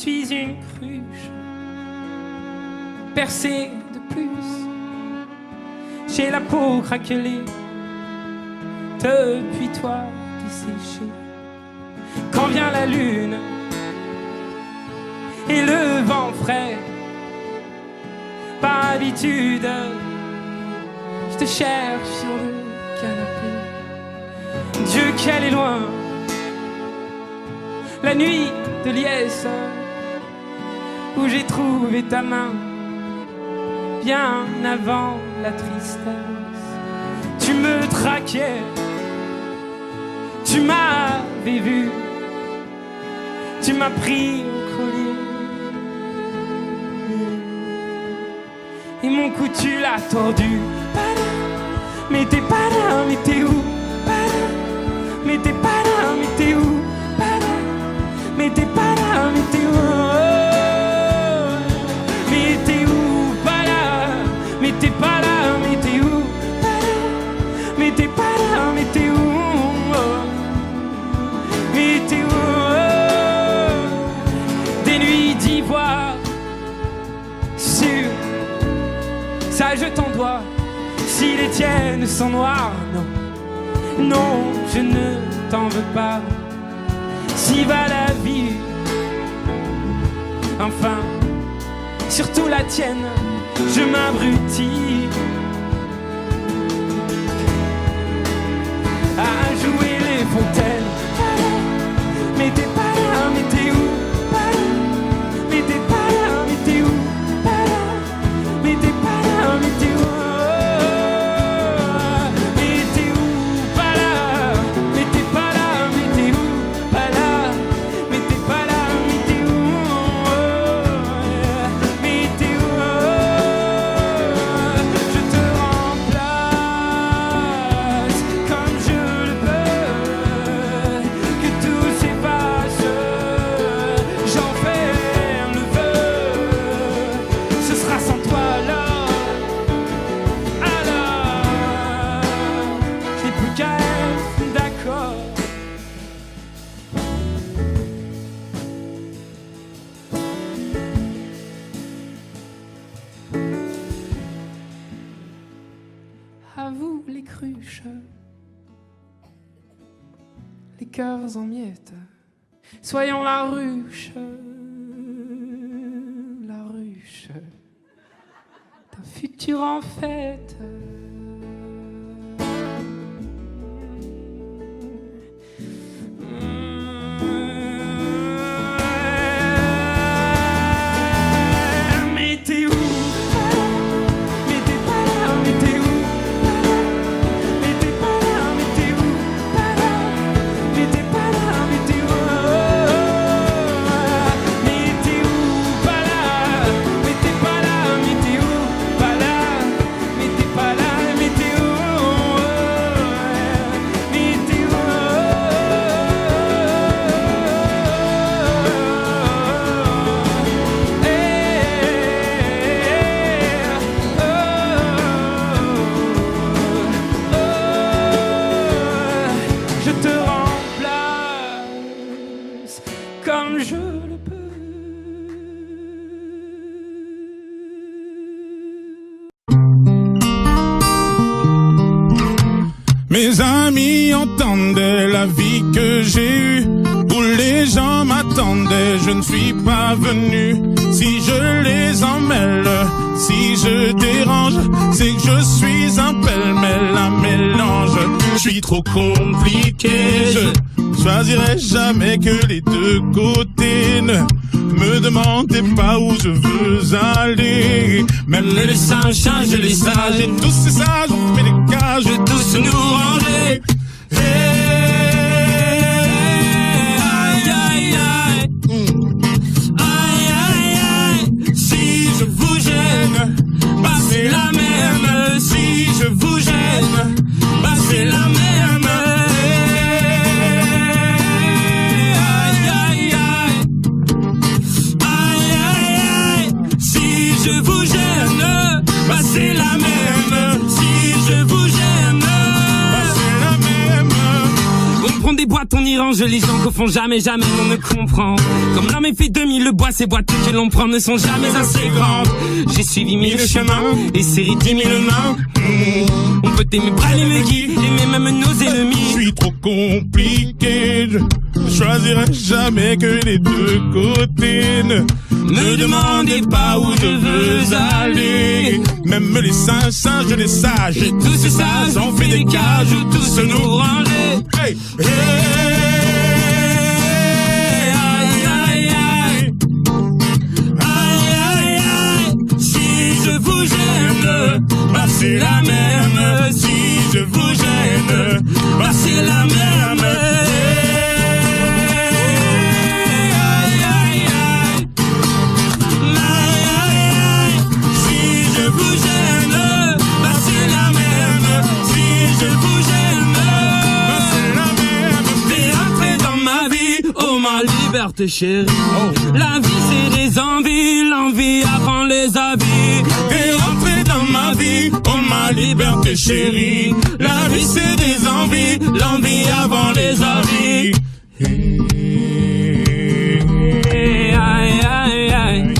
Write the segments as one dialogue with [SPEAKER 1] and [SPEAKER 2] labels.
[SPEAKER 1] suis une cruche percée de plus. J'ai la peau craquelée depuis toi desséchée. Quand vient la lune et le vent frais, par habitude, je te cherche sur le canapé. Dieu qu'elle est loin, la nuit de liesse, où j'ai trouvé ta main, bien avant la tristesse. Tu me traquais, tu m'avais vu, tu m'as pris au collier. Et mon cou tu l'as tordu. Mais t'es pas là, mais t'es où? Mais t'es pas là, mais t'es où? Mais t'es pas là, mais t'es où? Mais t'es où? Pas là. Mais t'es pas là, mais t'es où? Mais t'es pas là, mais t'es où? Mais t'es où? Des nuits d'ivoire sur ça je t'en dois. Si les tiennes sont noires, non, non, je ne t'en veux pas. Si va la vie, enfin, surtout la tienne, je m'abrutis à jouer les fontaines. Mais t'es pas là, mais t'es où? Mais t'es pas là, mais t'es où? Mais t'es pas là, mais t'es où? Mais t'es où? Pas là. Mais t'es pas là, mais t'es où? Pas là. Mais t'es pas là, mais t'es où? Mais t'es où? Je te remplace comme je le peux. Que tout s'efface, j'en ferme le vœu. Ce sera sans toi alors, je n'ai plus qu'à être d'accord. À vous les cruches, les cœurs en miettes, soyons la ruche d'un futur en fête. Mais t'es où? Mais t'es pas là, mais t'es où? Mais t'es pas là, mais t'es où? Mais t'es pas là, mais t'es où? Mais t'es où? Pas là. Mais t'es pas là, mais t'es où? Pas là. Mais t'es pas là, mais t'es où? Mais t'es où? Je te remplace comme je le peux.
[SPEAKER 2] Mes amis entendaient la vie que j'ai eue, où les gens m'attendaient, je ne suis pas venu. Si je les emmêle, si je dérange, c'est que je suis un pêle-mêle, un mélange. Je suis trop compliqué, je choisirai jamais que les deux côtés. Ne me demandez pas où je veux aller. Même les singes changent les sages, et tous ces sages ont fait des cages, et tous nous ranger. Aïe, aïe, aïe. Aïe, aïe, aïe. Si je vous gêne, bah c'est la même. Si je vous gêne, bah c'est la même. Aïe, aïe, aïe. Aïe, aïe, aïe. Si je vous gêne, bah c'est la même. Si je vous gêne, bah c'est la même. On prend des boîtes, on y
[SPEAKER 1] dérange les gens qu'au fond jamais on ne comprend. Comme l'homme est fait 2000, le bois, ces boîtes que l'on prend ne sont jamais assez grandes. J'ai suivi 1000 chemins et serré 10 000 mains. On peut aimer bras les guides, aimer même nos ennemis.
[SPEAKER 2] Je suis trop compliqué, je choisirai jamais que les deux côtés. Ne demandez pas où je veux aller. Même les singes, les sages, et tous ces sages ont fait des cages où tous nous ranger. Hey, hey, aïe, aïe, aïe, aïe, aïe, aïe. Si je vous gêne, bah c'est la même. Si je vous gêne, bah c'est la même.
[SPEAKER 1] Liberté chérie, la vie c'est des envies, l'envie avant les avis.
[SPEAKER 2] T'es rentré dans ma vie, oh ma liberté chérie. La vie c'est des envies, l'envie avant les avis.
[SPEAKER 1] Aïe aïe aïe,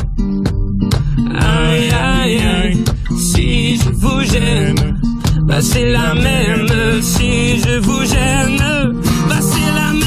[SPEAKER 1] aïe aïe aïe. Si je vous gêne, bah c'est la même. Si je vous gêne, bah c'est la même.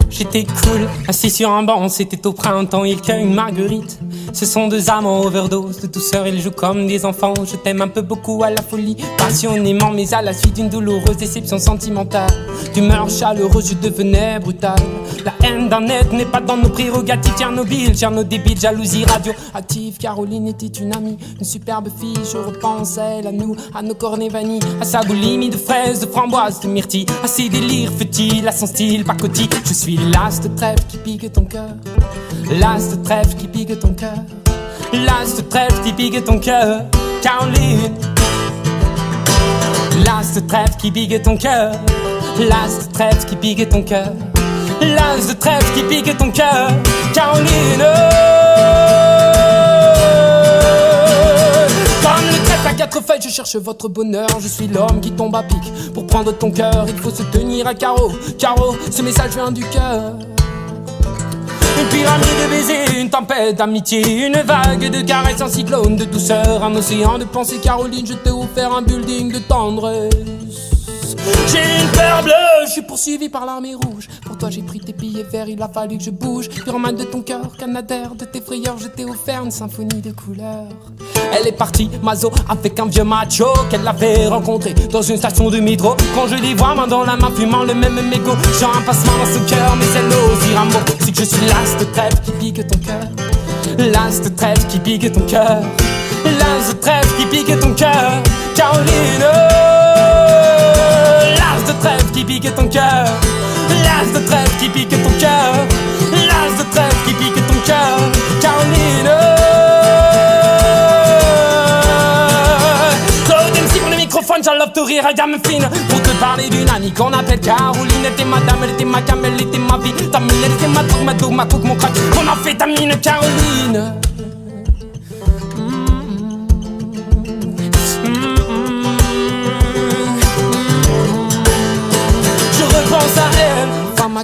[SPEAKER 1] J'étais cool, assis sur un banc, c'était au printemps, il cueille une marguerite. Ce sont deux amants overdose de douceur, ils jouent comme des enfants. Je t'aime un peu beaucoup à la folie, passionnément, mais à la suite d'une douloureuse déception sentimentale. D'humeur chaleureuse, je devenais brutal. La haine d'un être n'est pas dans nos prérogatives. Tchernobyl, débile, jalousie radioactive. Caroline était une amie, une superbe fille. Je repense à elle, à nous, à nos cornets vanille, à sa boulimie de fraises, de framboises, de myrtilles, à ses délires futiles, à son style pacotille. Je suis l'as de trèfle qui pique ton cœur, l'as de trèfle qui pique ton cœur, l'as de trèfle qui pique ton cœur, Caroline. L'as de trèfle qui pique ton cœur, l'as de trèfle qui pique ton cœur, l'as de trèfle qui pique ton cœur, Caroline. Comme le trèfle à quatre feuilles, je cherche votre bonheur. Je suis l'homme qui tombe à pic. Pour prendre ton cœur, il faut se tenir à carreau. Carreau, ce message vient du cœur. Une pyramide de baisers, une tempête d'amitié, une vague de caresses, un cyclone de douceur, un océan de pensée. Caroline, je t'ai offert un building de tendresse. J'ai une peur bleue, je suis poursuivi par l'armée rouge. Pour toi j'ai pris tes billets verts, il a fallu que je bouge. Pyromane de ton cœur, canadair de tes frayeurs, je t'ai offert une symphonie de couleurs. Elle est partie, Mazo, avec un vieux macho qu'elle avait rencontré dans une station de métro. Quand je les vois main dans la main, fumant le même mégot, j'ai un passement dans ce cœur, mais elle ose dire un mot. C'est que je suis l'as de trèfle qui pique ton cœur, l'as de trèfle qui pique ton cœur, l'as de trèfle qui pique ton cœur, Caroline. L'as de trèfle qui pique ton cœur, l'as de trèfle qui pique ton cœur, l'as de trèfle qui pique ton cœur, Caroline. Claude MC pour le microphone, j'en love to rire à gamme fine. Pour te parler d'une amie qu'on appelle Caroline. Elle était ma dame, elle était ma cam, elle était ma vie. Ta mine, elle était ma drogue, ma dog, ma coke, mon crack. On en fait ta mine, Caroline.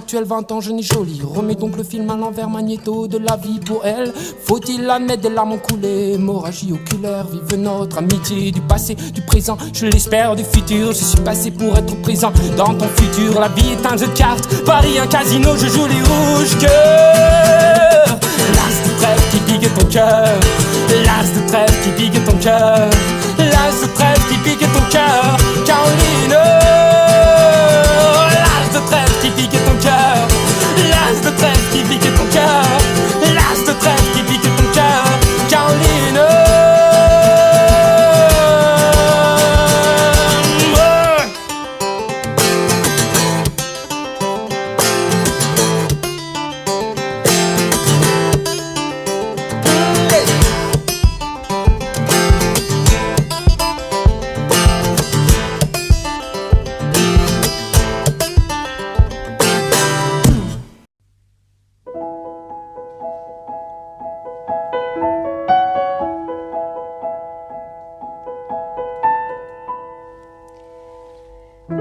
[SPEAKER 3] actuelle, 20 ans, jeune et jolie. Remets donc le film à l'envers, magnéto de la vie pour elle. Faut-il admettre des larmes ont coulé, hémorragie oculaire. Vive notre amitié du passé, du présent, je l'espère du futur. Je suis passé pour être présent dans ton futur. La vie est un jeu de cartes, Paris un casino, je joue les rouges cœurs. L'as de trèfle qui pique ton cœur, l'as de trèfle qui pique ton cœur, l'as de trèfle qui pique ton cœur, Caroline. L'as de trèfle qui pique ton cœur, l'as de trèfle qui pique ton cœur, l'as de trèfle qui pique ton cœur, Caroline.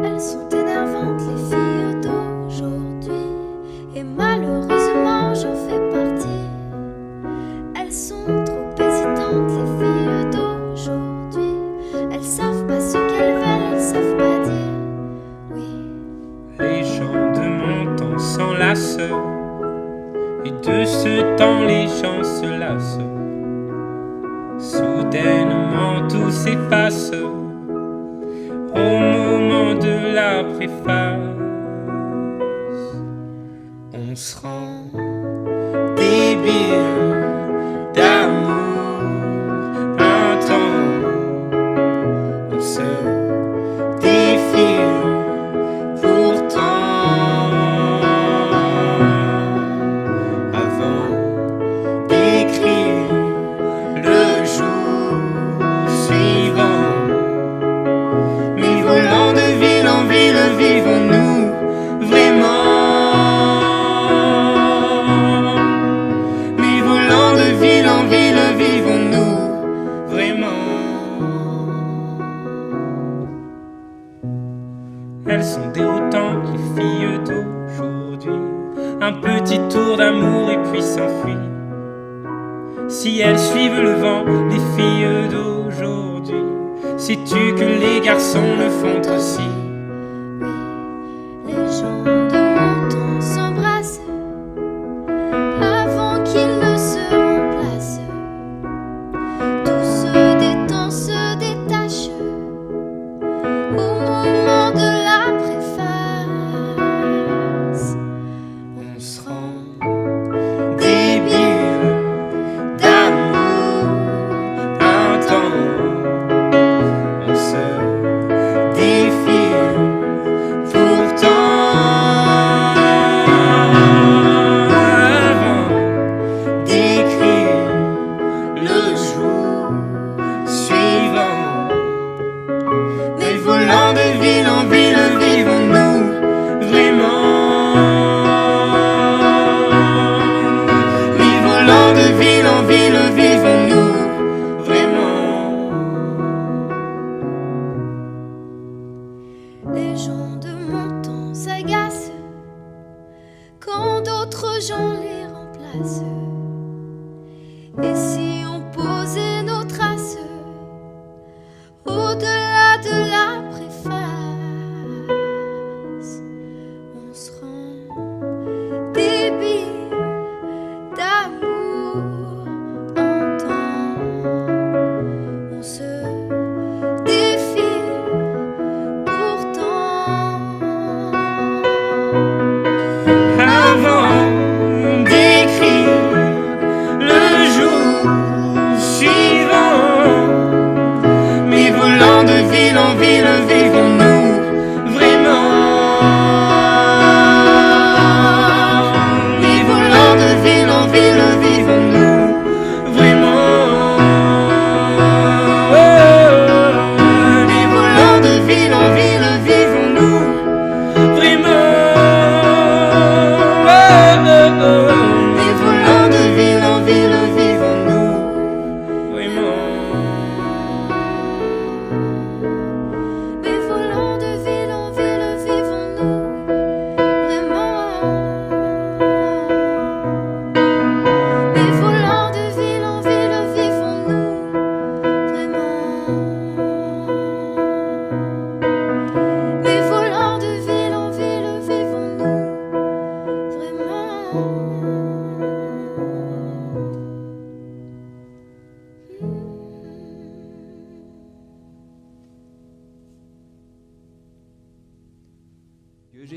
[SPEAKER 4] Elles sont énervantes les filles d'aujourd'hui, et malheureusement j'en fais partie. Elles sont trop hésitantes les filles d'aujourd'hui, elles savent pas ce qu'elles veulent, elles savent pas dire oui.
[SPEAKER 1] Les gens de mon temps s'enlacent, et de ce temps les gens se lassent. Soudainement tout s'efface au moment de la préface. On se rend débile d'amour un temps. On se défile pourtant avant d'écrire le jour suivant. Volant de ville en ville, vivons-nous vraiment? Mais volant de ville en ville, vivons-nous vraiment? Elles sont déroutantes, les filles d'aujourd'hui. Un petit tour d'amour et puis s'enfuir. Si elles suivent le vent, les filles d'aujourd'hui, sais-tu que les garçons le font aussi?
[SPEAKER 4] Oui, les gens de mon temps s'embrassent avant qu'ils ne se remplacent. Tout se détend, se détache au moment de la préface.
[SPEAKER 1] On se rend débile d'amour un temps. On se défile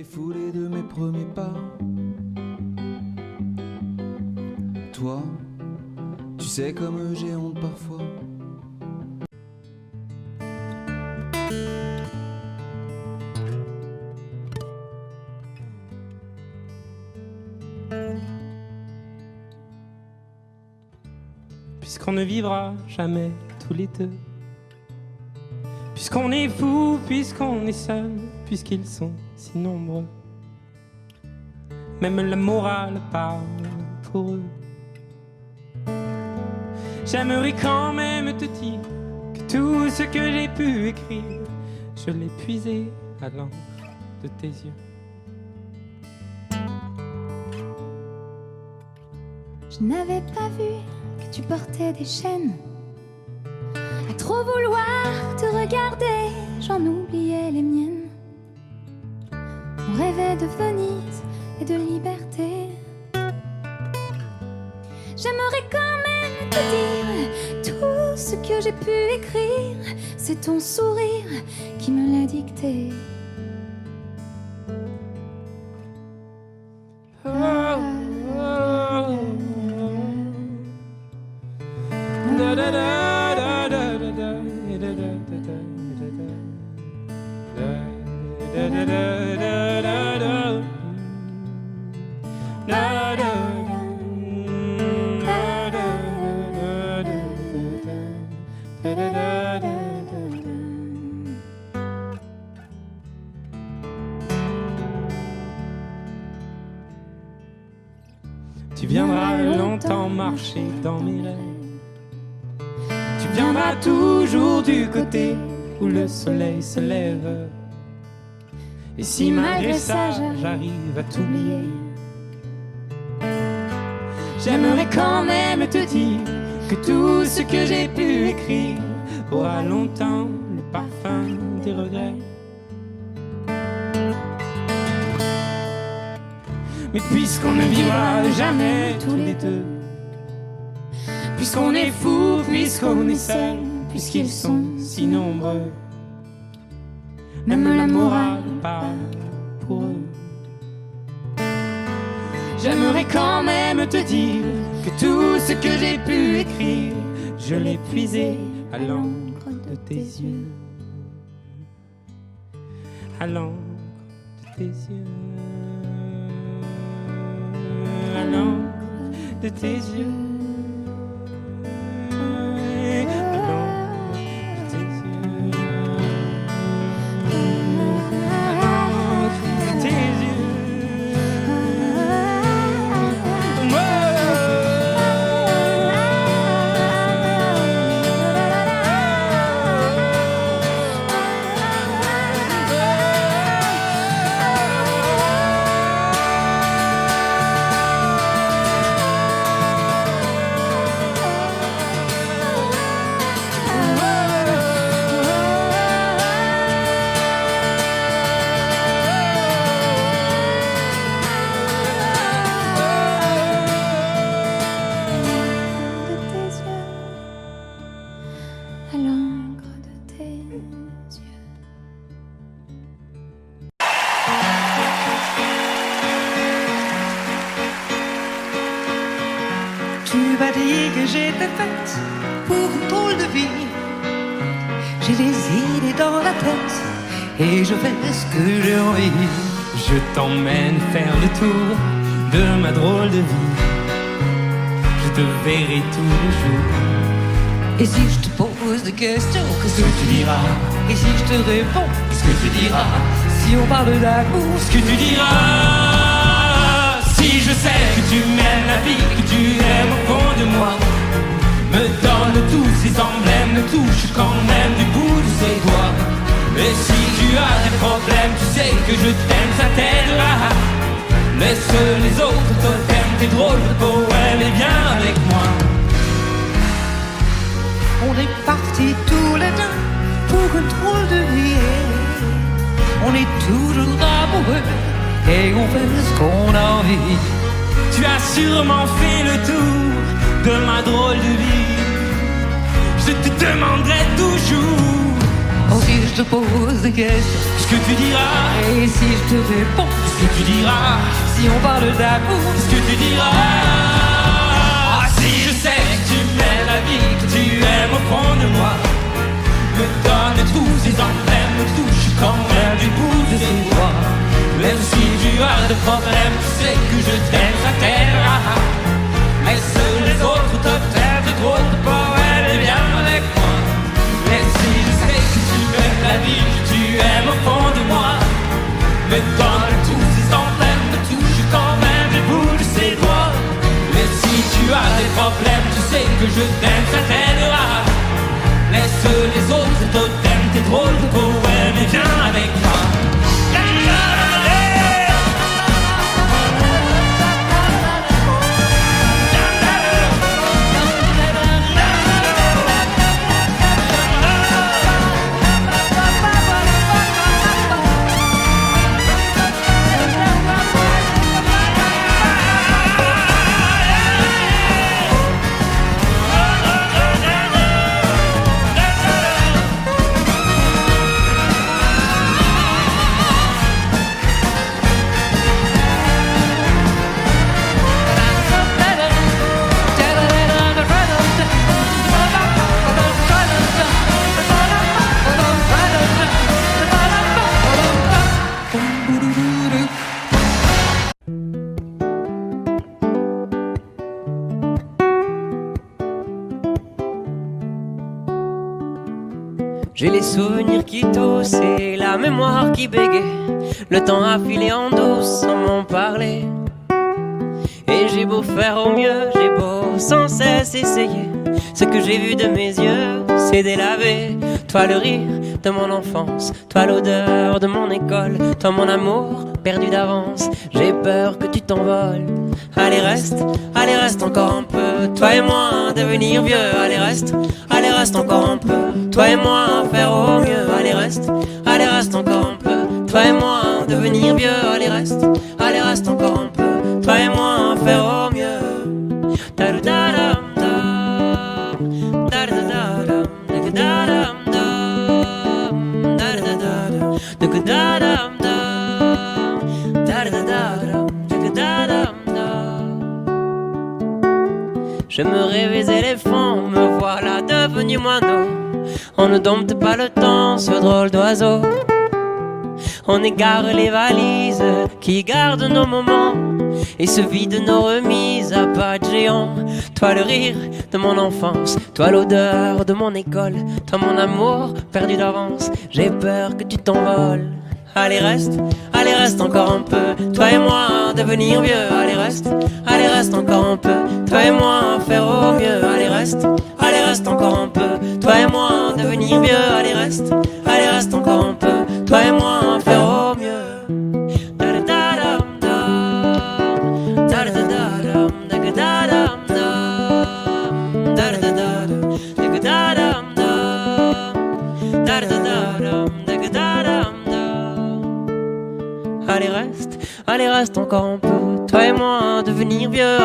[SPEAKER 5] j'ai foulé de mes premiers pas. Toi, tu sais comme j'ai honte parfois.
[SPEAKER 1] Puisqu'on ne vivra jamais tous les deux, puisqu'on est fou, puisqu'on est seul, puisqu'ils sont si nombreux, même la morale parle pour eux. J'aimerais quand même te dire que tout ce que j'ai pu écrire, je l'ai puisé à l'encre de tes yeux.
[SPEAKER 4] Je n'avais pas vu que tu portais des chaînes. À trop vouloir te regarder, j'en oubliais les miennes. On rêvait de Venise et de liberté. J'aimerais quand même te dire tout ce que j'ai pu écrire. C'est ton sourire qui me l'a dicté.
[SPEAKER 1] Tu viendras longtemps marcher dans mes rêves. Tu viendras toujours du côté où le soleil se lève. Et si malgré ça j'arrive à t'oublier, j'aimerais quand même te dire que tout ce que j'ai pu écrire aura longtemps le parfum des regrets. Mais puisqu'on ne vivra jamais tous les deux, puisqu'on est fou, puisqu'on est seul, puisqu'ils sont si nombreux, même la morale parle pour eux. J'aimerais quand même te dire que tout ce que j'ai pu écrire, je l'ai puisé à l'encre de tes yeux, à l'encre de tes yeux, à l'encre de tes yeux.
[SPEAKER 6] J'étais faite pour une drôle de vie. J'ai des idées dans la tête et je fais ce que j'ai envie.
[SPEAKER 1] Je t'emmène faire le tour de ma drôle de vie. Je te verrai tous les jours.
[SPEAKER 6] Et si je te pose des questions, qu'est-ce que tu diras? Et si je te réponds, qu'est-ce que tu diras? Si on parle d'amour,
[SPEAKER 1] ce que tu diras? Si je sais que tu m'aimes la vie, que tu aimes au fond de moi, me donne tous ces emblèmes, me touche quand même du bout de ses doigts. Et si tu as des problèmes, tu sais que je t'aime, ça t'aidera. Laisse les autres totems, tes drôles de poèmes, et viens avec moi.
[SPEAKER 6] On est partis tous les deux pour une drôle de vie. On est toujours amoureux et on fait ce qu'on a envie.
[SPEAKER 1] Tu as sûrement fait le tour de ma drôle de vie. Je te demanderai toujours.
[SPEAKER 6] Oh, si je te pose des questions.
[SPEAKER 1] Ce que tu diras,
[SPEAKER 6] Et si je te réponds,
[SPEAKER 1] ce que tu diras,
[SPEAKER 6] si on parle d'amour,
[SPEAKER 1] ce que tu diras. Ah, si je sais que tu m'aimes la vie, que tu aimes au fond de moi, me donne tous ces emblèmes, me touche quand même du bout de ses doigts. Même si tu as de problèmes, tu sais que je t'aime, ça t'aidera. Laisse les autres te traitent trop de poèmes et viens avec moi. Même si je sais que tu aimes la vie, que tu aimes au fond de moi, me donne tous ces emblèmes, me touche quand même du bout de ses doigts. Mais si tu as des problèmes, tu sais que je t'aime, ça t'aidera. Laisse les autres te t'aiment, tes drôles de poèmes et viens avec moi.
[SPEAKER 7] J'ai les souvenirs qui toussent et la mémoire qui bégaye. Le temps a filé en douce sans m'en parler. Et j'ai beau faire au mieux, j'ai beau sans cesse essayer. Ce que j'ai vu de mes yeux, c'est délavé. Toi le rire de mon enfance, toi l'odeur de mon école, toi mon amour perdu d'avance. J'ai peur que tu t'envoles. Allez reste encore un peu. Toi et moi devenir vieux. Allez reste encore un peu. Toi et moi faire au mieux. Allez reste encore un peu. Toi et moi devenir vieux. Allez reste encore un peu. Toi et moi faire au mieux. Je me rêvais éléphant, me voilà devenu moineau. On ne dompte pas le temps, ce drôle d'oiseau. On égare les valises qui gardent nos moments et se vident nos remises à pas de géant. Toi le rire de mon enfance, toi l'odeur de mon école, toi mon amour perdu d'avance. J'ai peur que tu t'envoles. Allez reste encore un peu. Toi et moi devenir vieux. Allez reste encore un peu. Toi et moi faire au mieux. Allez reste encore un peu. Toi et moi devenir vieux. Allez reste encore un peu. Toi et moi faire au mieux. Allez reste encore un peu. Toi et moi devenir vieux.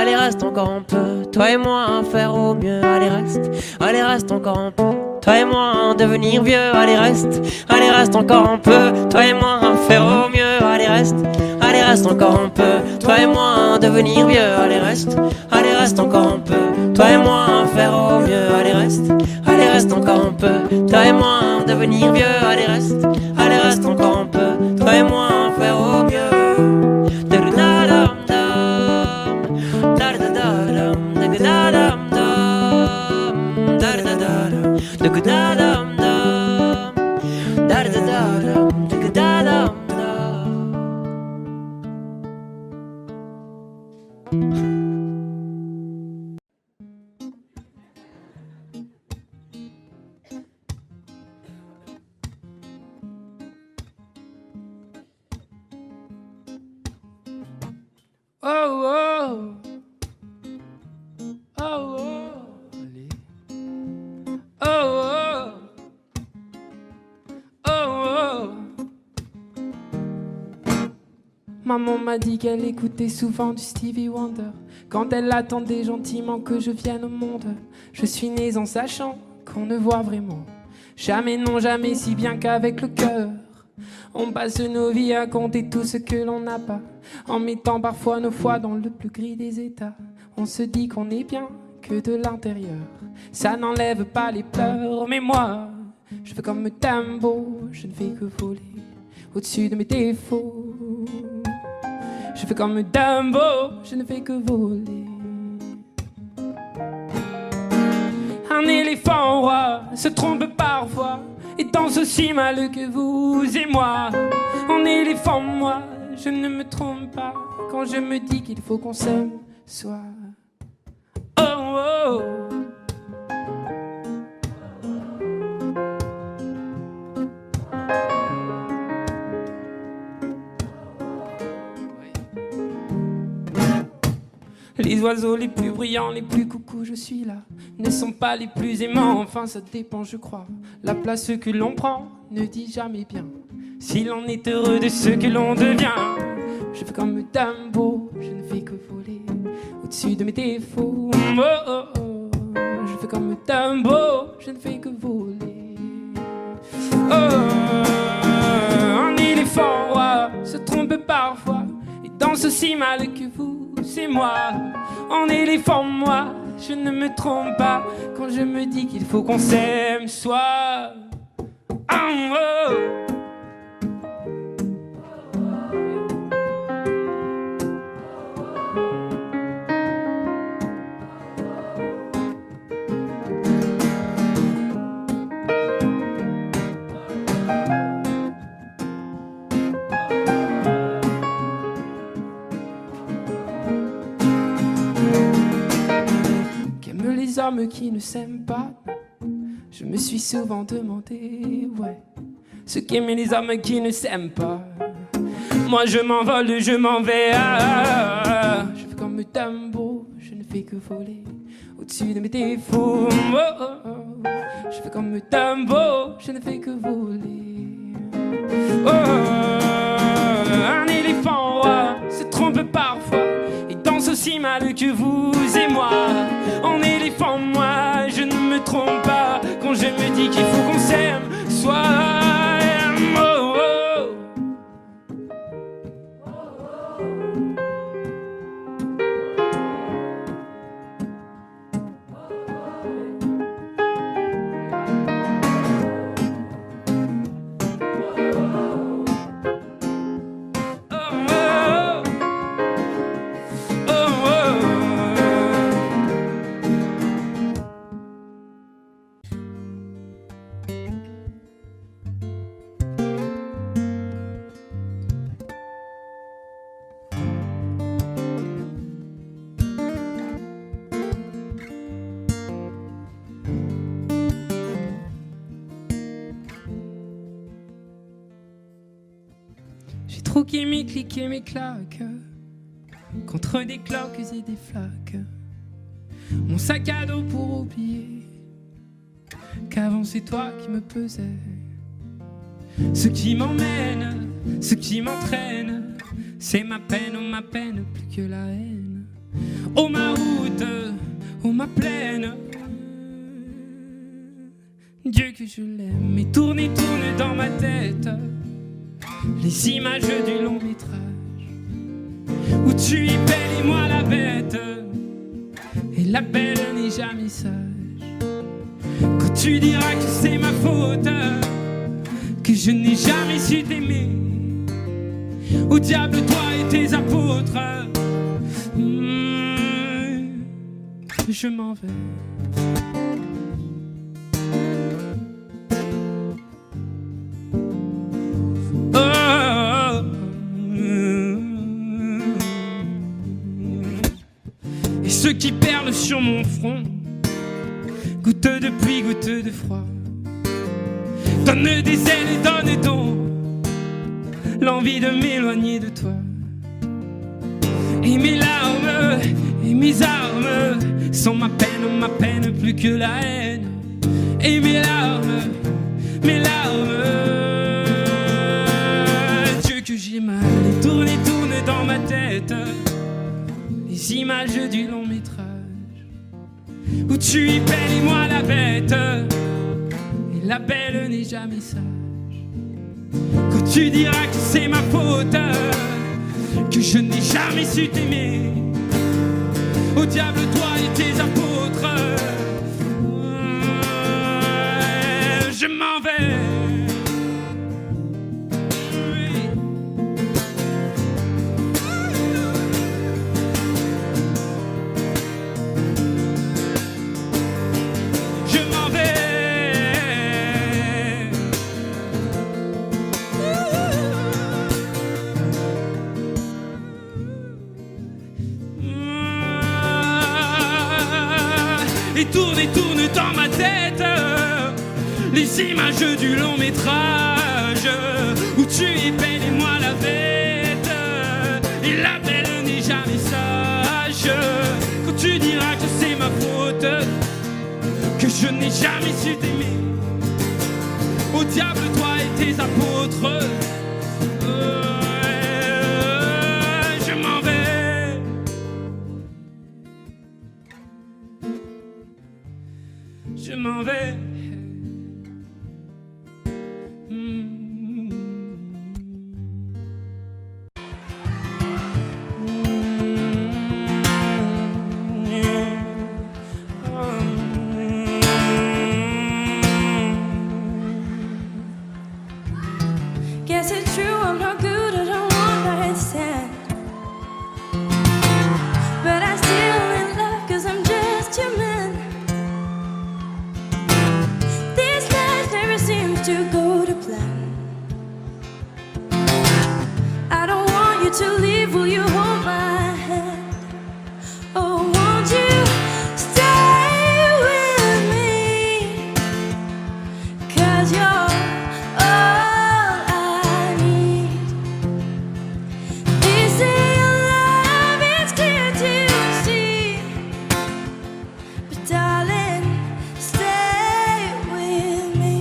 [SPEAKER 7] Allez reste encore un peu. Toi et moi faire au mieux. Allez reste encore un peu. Toi et moi devenir vieux. Allez reste encore un peu. Toi et moi faire au mieux. Allez reste encore un peu. Toi et moi devenir vieux. Allez reste encore un peu. Toi et moi faire au mieux. Allez reste encore un peu. Toi et moi devenir vieux. Allez reste encore un peu. Toi et moi faire au mieux.
[SPEAKER 3] Maman m'a dit qu'elle écoutait souvent du Stevie Wonder quand elle attendait gentiment que je vienne au monde. Je suis née en sachant qu'on ne voit vraiment Jamais, non, jamais, si bien qu'avec le cœur. On passe nos vies à compter tout ce que l'on n'a pas, en mettant parfois nos foi dans le plus gris des états. On se dit qu'on est bien que de l'intérieur, ça n'enlève pas les pleurs. Mais moi, je fais comme Dumbo, je ne fais que voler au-dessus de mes défauts. Je fais comme Dumbo, je ne fais que voler. Un éléphant roi se trompe parfois et danse aussi mal que vous et moi. En éléphant, moi, je ne me trompe pas quand je me dis qu'il faut qu'on s'aime soi. Oh, oh. Les oiseaux les plus brillants, les plus coucous, je suis là, ne sont pas les plus aimants, enfin ça dépend je crois. La place que l'on prend ne dit jamais bien si l'on est heureux de ce que l'on devient. Je fais comme Dumbo, je ne fais que voler au-dessus de mes défauts. Oh, oh, oh. Je fais comme Dumbo, je ne fais que voler. Oh, un éléphant roi se trompe parfois et danse aussi mal que vous. C'est moi, en éléphant, moi, je ne me trompe pas quand je me dis qu'il faut qu'on s'aime soi. Oh, oh. Les hommes qui ne s'aiment pas, je me suis souvent demandé, ouais, ce qu'aimaient les hommes qui ne s'aiment pas. Moi je m'envole, je m'en vais, je fais comme Dumbo, je ne fais que voler au-dessus de mes défauts. Oh, oh, oh. Je fais comme Dumbo, je ne fais que voler. Oh, un éléphant roi se trompe parfois et danse aussi mal que vous et moi. En éléphant, moi, je ne me trompe pas quand je me dis qu'il faut qu'on s'aime soi. Oh, oh. J'ai trop qu'aimé cliquer mes claques contre des cloques et des flaques. Mon sac à dos pour oublier qu'avant c'est toi qui me pesais. Ce qui m'emmène, ce qui m'entraîne, c'est ma peine plus que la haine. Oh ma route, oh ma plaine, Dieu que je l'aime. Et tourne dans ma tête les images du long métrage où tu es belle et moi la bête, et la belle n'est jamais sage. Quand tu diras que c'est ma faute, que je n'ai jamais su t'aimer, au diable toi et tes apôtres, je m'en vais. Et ceux qui perlent sur mon front, goutte de pluie, goutte de froid, donne des ailes et donne donc l'envie de m'éloigner de toi. Et mes larmes et mes armes sont ma peine plus que la haine. Et mes larmes, Dieu que j'ai mal. Et tourne dans ma tête les images du long métrage où tu es belle et moi la bête, et
[SPEAKER 1] la belle n'est jamais sage. Quand tu diras que c'est ma faute, que je n'ai jamais su t'aimer, au diable toi et tes apôtres, je m'en vais. Et tourne dans ma tête les images du long métrage où tu es belle et moi la bête, et la belle n'est jamais sage. Quand tu diras que c'est ma faute, que je n'ai jamais su t'aimer, au diable toi et tes apôtres, je m'en vais. Je m'en vais.
[SPEAKER 4] Guess it's true, I'm not good at a one-night stand, but I'm still in love 'cause I'm just human. This life never seems to go to plan. I don't want you to leave, will you hold my hand? Oh, won't you stay with me? 'Cause you're all I need. They say love is clear to see, but darling, stay with me.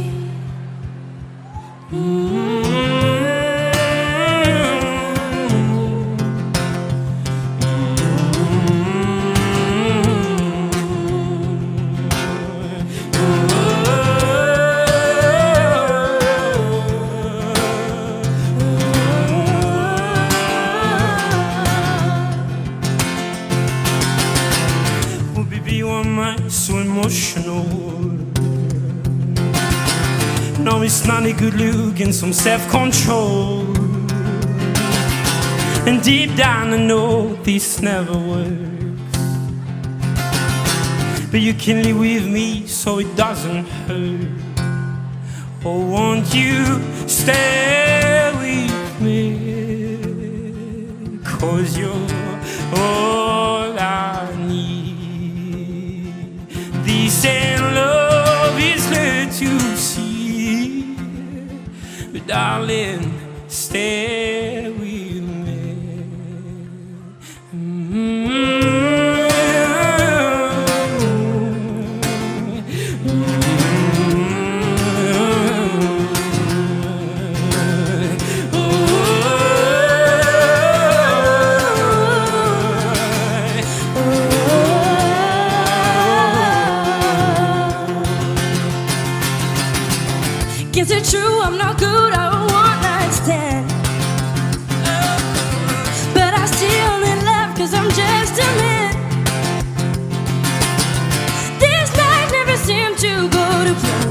[SPEAKER 1] Oh baby, why am I so emotional? No, it's not a good look and some self-control. And deep down I know this never works, but you can live with me so it doesn't hurt. Oh, won't you stay with me? 'Cause you're all I need. This ain't love, it's hard to see, but darling, stay with me.
[SPEAKER 4] Is it true I'm not good at a one-night stand, but I'm still in love 'cause I'm just a man. This life never seemed to go to plan.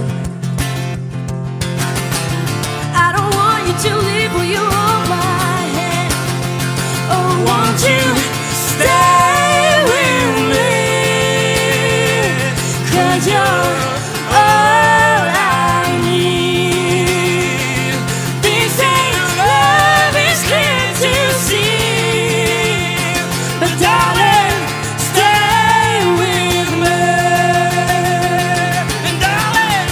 [SPEAKER 4] I don't want you to leave, will you hold my hand? Oh, won't you stay with me? 'Cause you're all I need. This ain't love, it's clear to see, but darling, stay with me. And darling,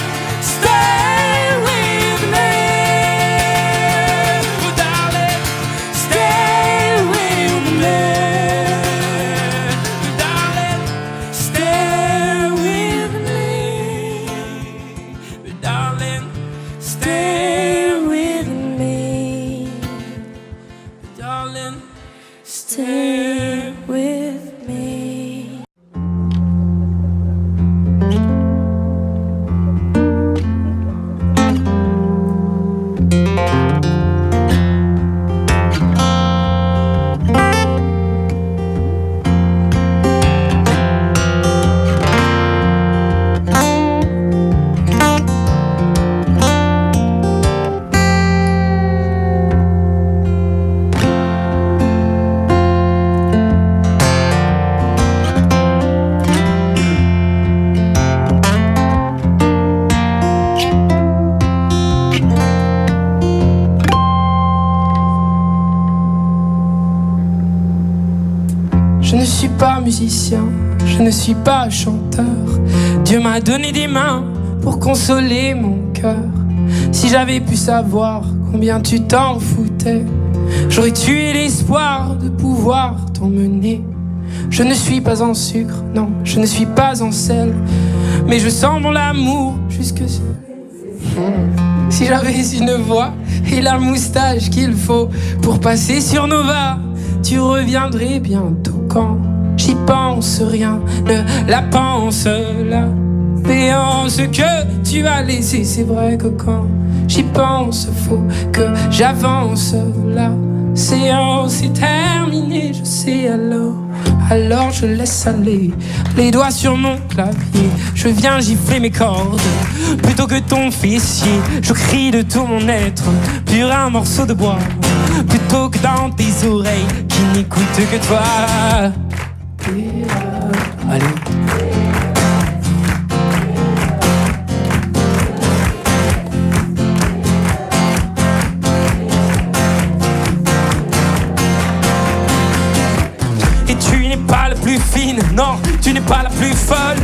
[SPEAKER 4] stay with me. Oh, darling, stay with me. Oh, darling, stay with me.
[SPEAKER 3] pas musicien, je ne suis pas chanteur. Dieu m'a donné des mains pour consoler mon cœur. Si j'avais pu savoir combien tu t'en foutais, j'aurais tué l'espoir de pouvoir t'emmener. Je ne suis pas en sucre, non, je ne suis pas en sel, mais je sens mon amour jusque sur... Si j'avais une voix et la moustache qu'il faut pour passer sur Nova, tu reviendrais bientôt. Quand j'y pense, rien ne la pense. La béance que tu as laissée, c'est vrai que quand j'y pense, faut que j'avance. La séance est terminée, je sais alors je laisse aller les doigts sur mon clavier. Je viens gifler mes cordes plutôt que ton fessier. Je crie de tout mon être, pur un morceau de bois, plutôt que dans tes oreilles qui n'écoutent que toi. Allez. Plus fine, non, tu n'es pas la plus folle.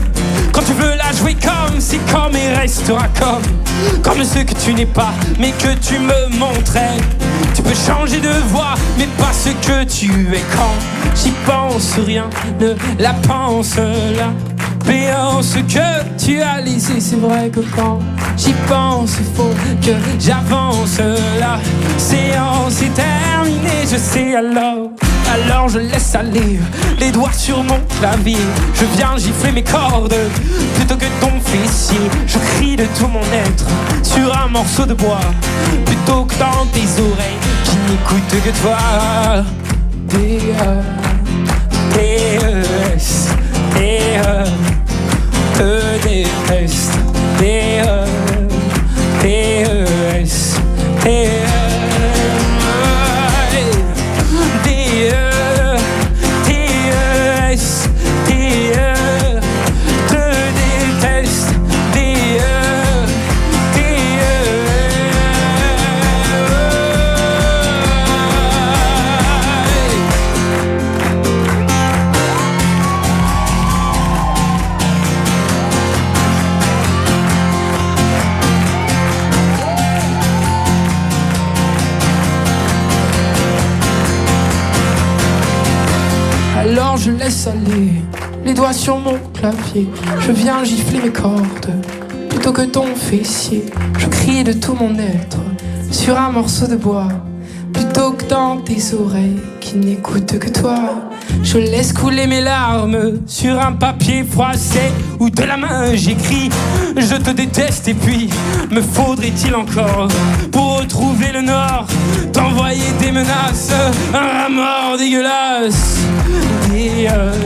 [SPEAKER 3] Quand tu veux la jouer comme, c'est comme et restera comme ce que tu n'es pas, mais que tu me montrais. Tu peux changer de voix, mais pas ce que tu es. Quand j'y pense, rien ne la pense. La béance que tu as laissée, c'est vrai que quand j'y pense, il faut que j'avance. La séance est terminée, je sais alors je laisse aller les doigts sur mon clavier. Je viens gifler mes cordes plutôt que ton fessier. Je crie de tout mon être sur un morceau de bois, plutôt que dans tes oreilles qui n'écoutent que toi. D-E-S, E-D-S, D-E-S, Alors je laisse aller les doigts sur mon clavier. Je viens gifler mes cordes plutôt que ton fessier. Je crie de tout mon être sur un morceau de bois, plutôt que dans tes oreilles qui n'écoutent que toi. Je laisse couler mes larmes sur un papier froissé où de la main j'écris je te déteste. Et puis me faudrait-il encore pour retrouver le nord t'envoyer des menaces, un remords dégueulasse. D-E-T-E-S,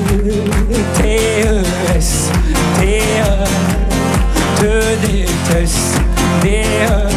[SPEAKER 3] te déteste. D-E-T-E-S,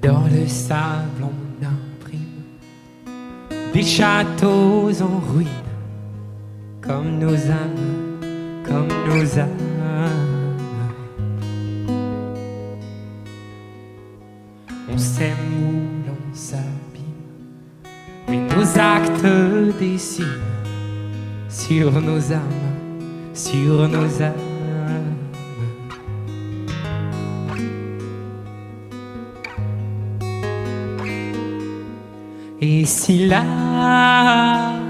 [SPEAKER 1] Dans le sable on imprime des châteaux en ruine, comme nos âmes, comme nos âmes. On s'aime ou l'on s'abîme, mais nos actes dessinent sur nos âmes, sur nos âmes. Et si l'âme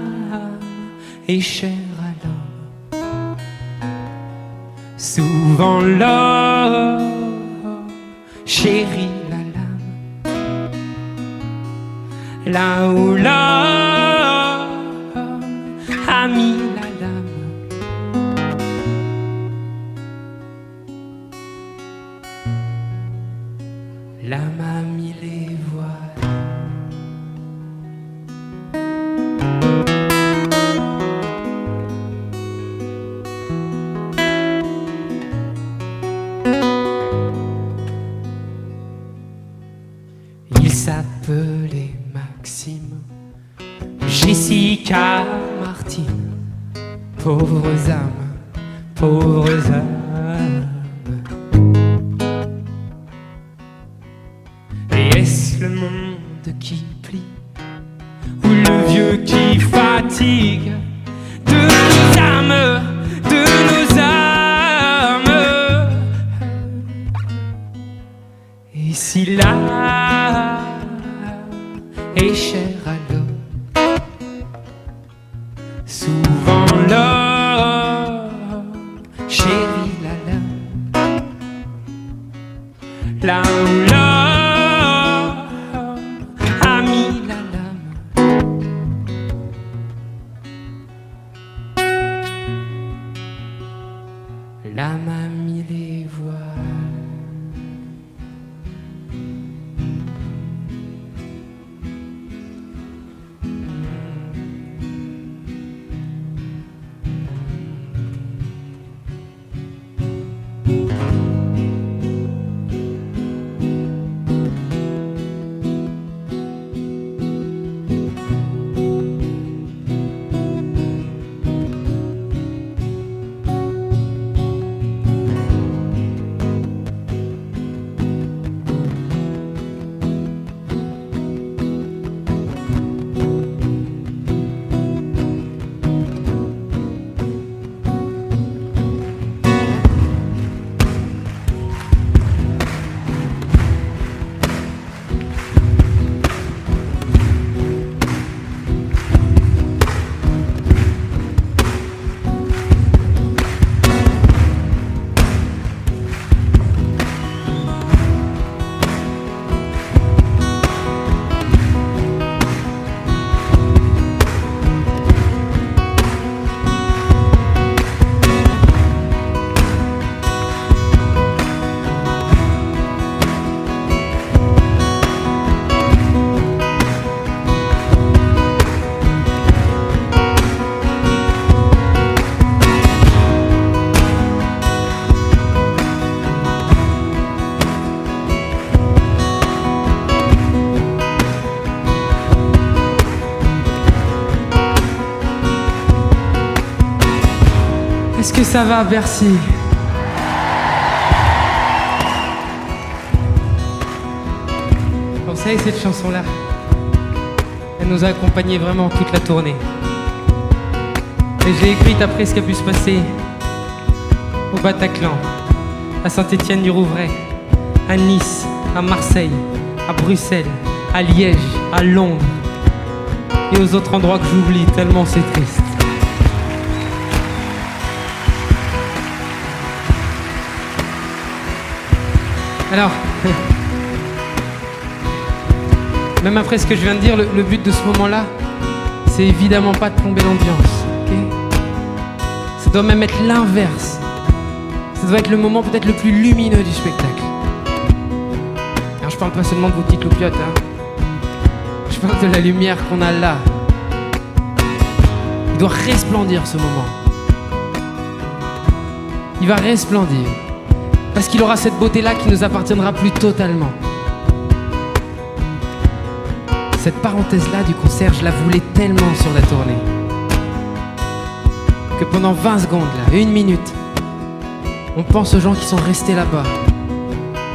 [SPEAKER 1] est chère à l'homme, souvent l'homme chérit la lame. Là où l'homme a mis la lame, l'âme a mis les voiles. Il s'appelait Maxime, Jessica, Martine, pauvres âmes, pauvres âmes. Et est-ce le monde qui plie, ou le vieux qui fatigue de nos âmes, de nos âmes? Et si l'âme est chère à l'homme, souvent l'homme chérit la lame. Là où l'homme a mis la lame, l'âme a mis les voiles. Est-ce que ça va, Bercy? Vous savez, cette chanson-là, elle nous a accompagnés vraiment toute la tournée. Et je l'ai écrite après ce qui a pu se passer au Bataclan, à Saint-Étienne-du-Rouvray, à Nice, à Marseille, à Bruxelles, à Liège, à Londres et aux autres endroits que j'oublie tellement c'est triste. Alors, même après ce que je viens de dire, le but de ce moment-là, c'est évidemment pas de plomber l'ambiance, ok? Ça doit même être l'inverse. Ça doit être le moment peut-être le plus lumineux du spectacle. Alors je parle pas seulement de vos petites loupiottes, hein. Je parle de la lumière qu'on a là. Il doit resplendir ce moment. Il va resplendir. Parce qu'il aura cette beauté-là qui nous appartiendra plus totalement.
[SPEAKER 3] Cette parenthèse-là du concert, je la voulais tellement sur la tournée que pendant 20 secondes, là, 1 minute, on pense aux gens qui sont restés là-bas.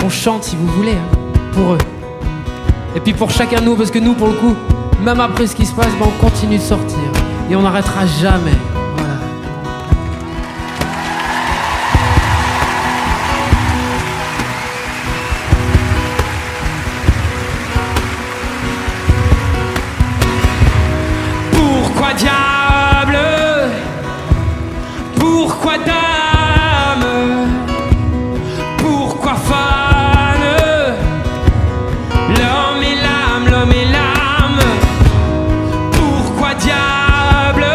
[SPEAKER 3] On chante, si vous voulez, hein, pour eux. Et puis pour chacun de nous, parce que nous, pour le coup, même après ce qui se passe, ben, on continue de sortir. Et on n'arrêtera jamais. Voilà.
[SPEAKER 1] Pourquoi diable? Pourquoi dame? Pourquoi fan? L'homme et l'âme, l'homme et l'âme. Pourquoi diable?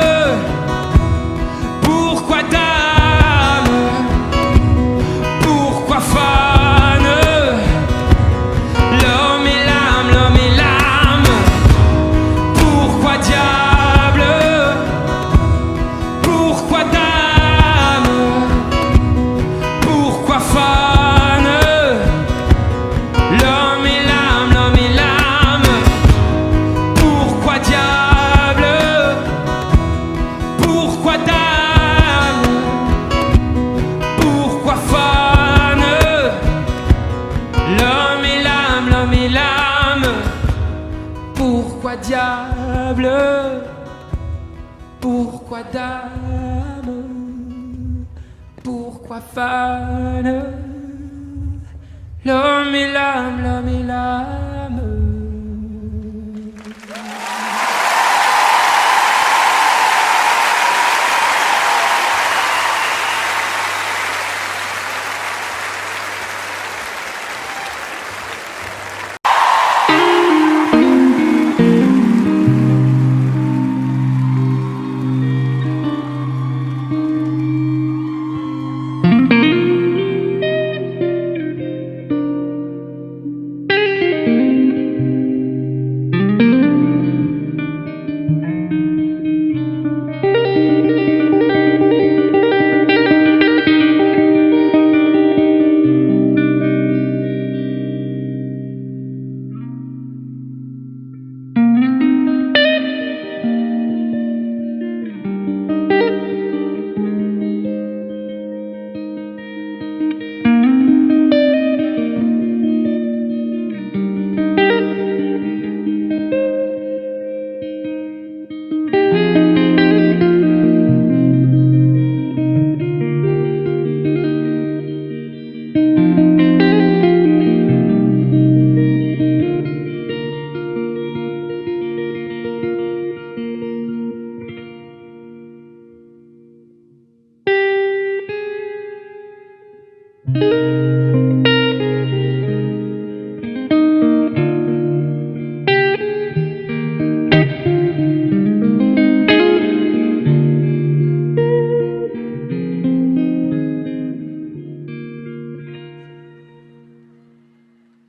[SPEAKER 1] Pourquoi dame? Pourquoi fan? L'homme et l'âme, l'homme et l'âme. Pourquoi diable? Pourquoi dame? Pourquoi fan? L'homme et l'âme, l'homme et l'âme. Pourquoi diable? Pourquoi dame? Pourquoi fan? L'homme et l'âme, l'homme et l'âme. Pourquoi diable? Pourquoi dame? Pourquoi fan? L'homme et l'âme, l'homme et l'âme.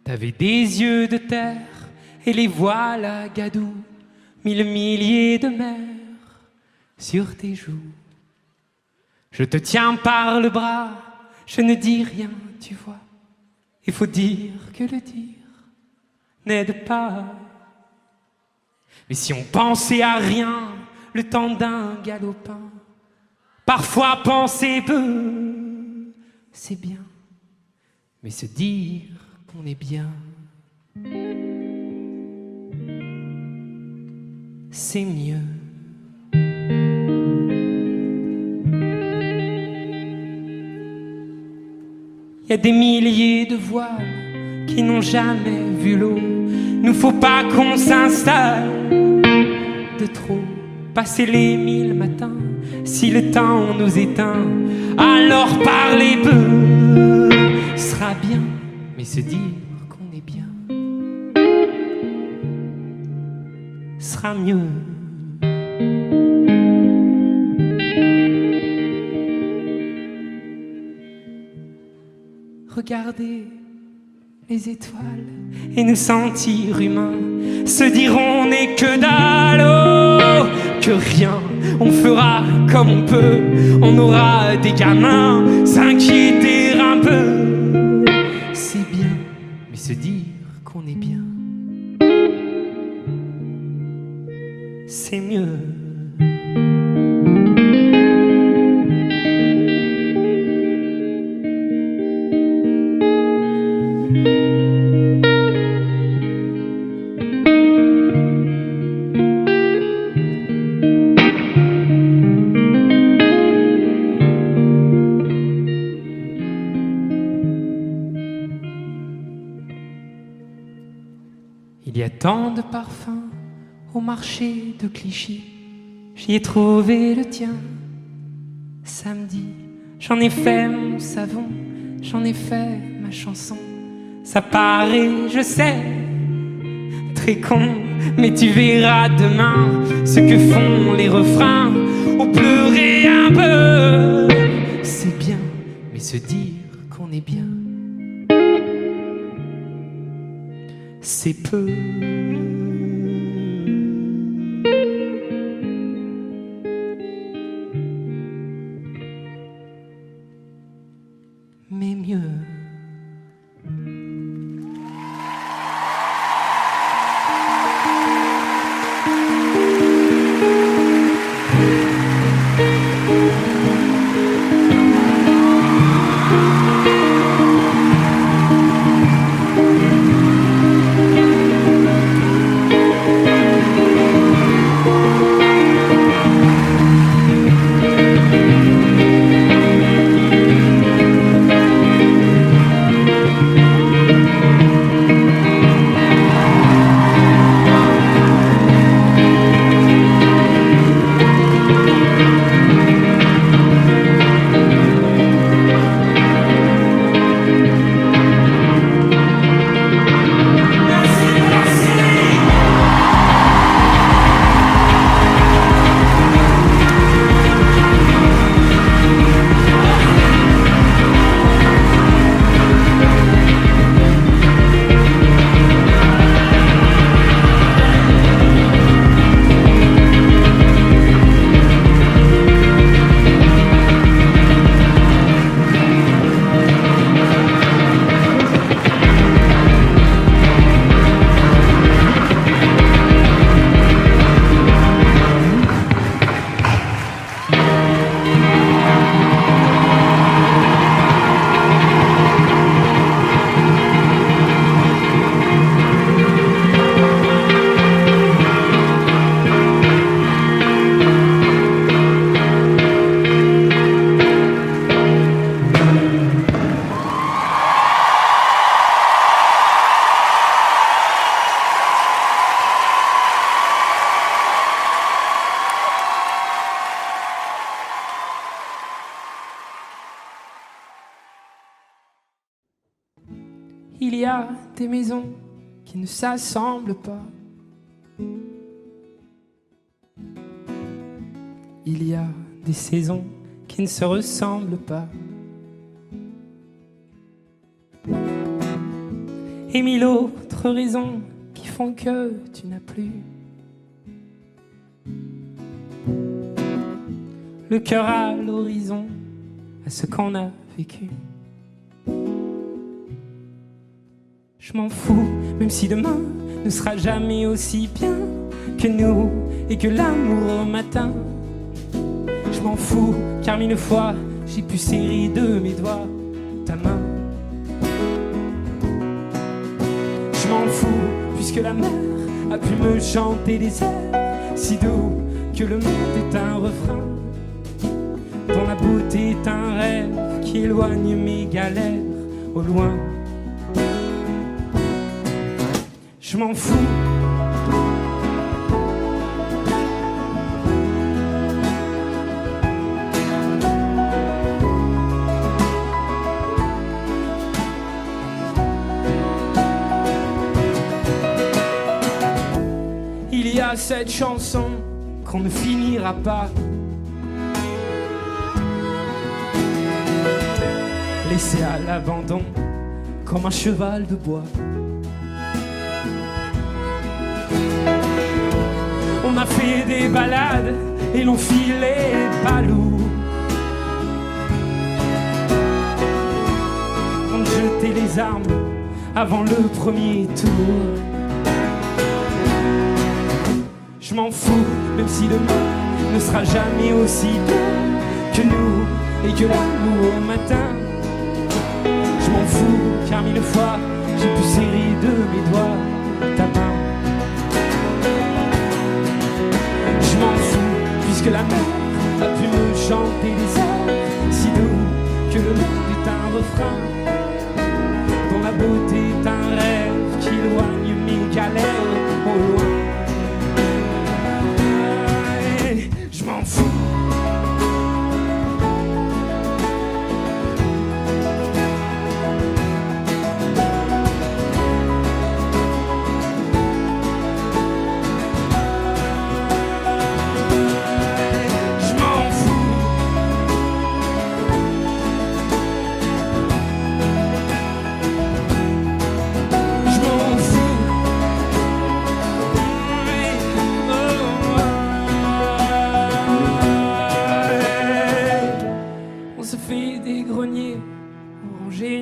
[SPEAKER 1] T'avais des yeux de terre et les voilà gadou, 1000 milliers de mers sur tes joues. Je te tiens par le bras, je ne dis rien, tu vois. Il faut dire que le dire n'aide pas. Mais si on pensait à rien, le temps d'un galopin, parfois penser peu, c'est bien. Mais se dire qu'on est bien, c'est mieux. Il y a des milliers de voiles qui n'ont jamais vu l'eau. Nous faut pas qu'on s'installe de trop. Passer les 1000 matins, si le temps nous éteint, alors parler peu sera bien. Mais se dire qu'on est bien sera mieux. Regarder les étoiles et nous sentir humains, se dire on n'est que dalle, oh, que rien, on fera comme on peut, on aura des gamins, s'inquiéter un peu, c'est bien, mais se dire qu'on est bien, c'est mieux. Il y a tant de parfums au marché de Clichy, j'y ai trouvé le tien. Samedi, j'en ai fait mon savon, j'en ai fait ma chanson. Ça paraît, je sais, très con, mais tu verras demain ce que font les refrains. On pleurait un peu, c'est bien, mais se dire qu'on est bien, c'est peu. Mais mieux. Il y a des maisons qui ne s'assemblent pas. Il y a des saisons qui ne se ressemblent pas. Et mille autres raisons qui font que tu n'as plus le cœur à l'horizon, à ce qu'on a vécu. Je m'en fous, même si demain ne sera jamais aussi bien que nous et que l'amour au matin. Je m'en fous, car mille fois j'ai pu serrer de mes doigts ta main. Je m'en fous, puisque la mer a pu me chanter des airs si doux que le monde est un refrain, dont la beauté est un rêve qui éloigne mes galères au loin. Je m'en fous. Il y a cette chanson qu'on ne finira pas, laissée à l'abandon comme un cheval de bois. On a fait des balades et l'on filait pas lourd. On jetait les armes avant le premier tour. Je m'en fous, même si demain ne sera jamais aussi bien que nous et que l'amour au matin. Je m'en fous car mille fois j'ai pu serrer de mes doigts ta main. Je m'en fous puisque la mer a pu me chanter des airs si doux que le monde est un refrain dont la beauté est un rêve qui éloigne mes galères au loin. Je m'en fous.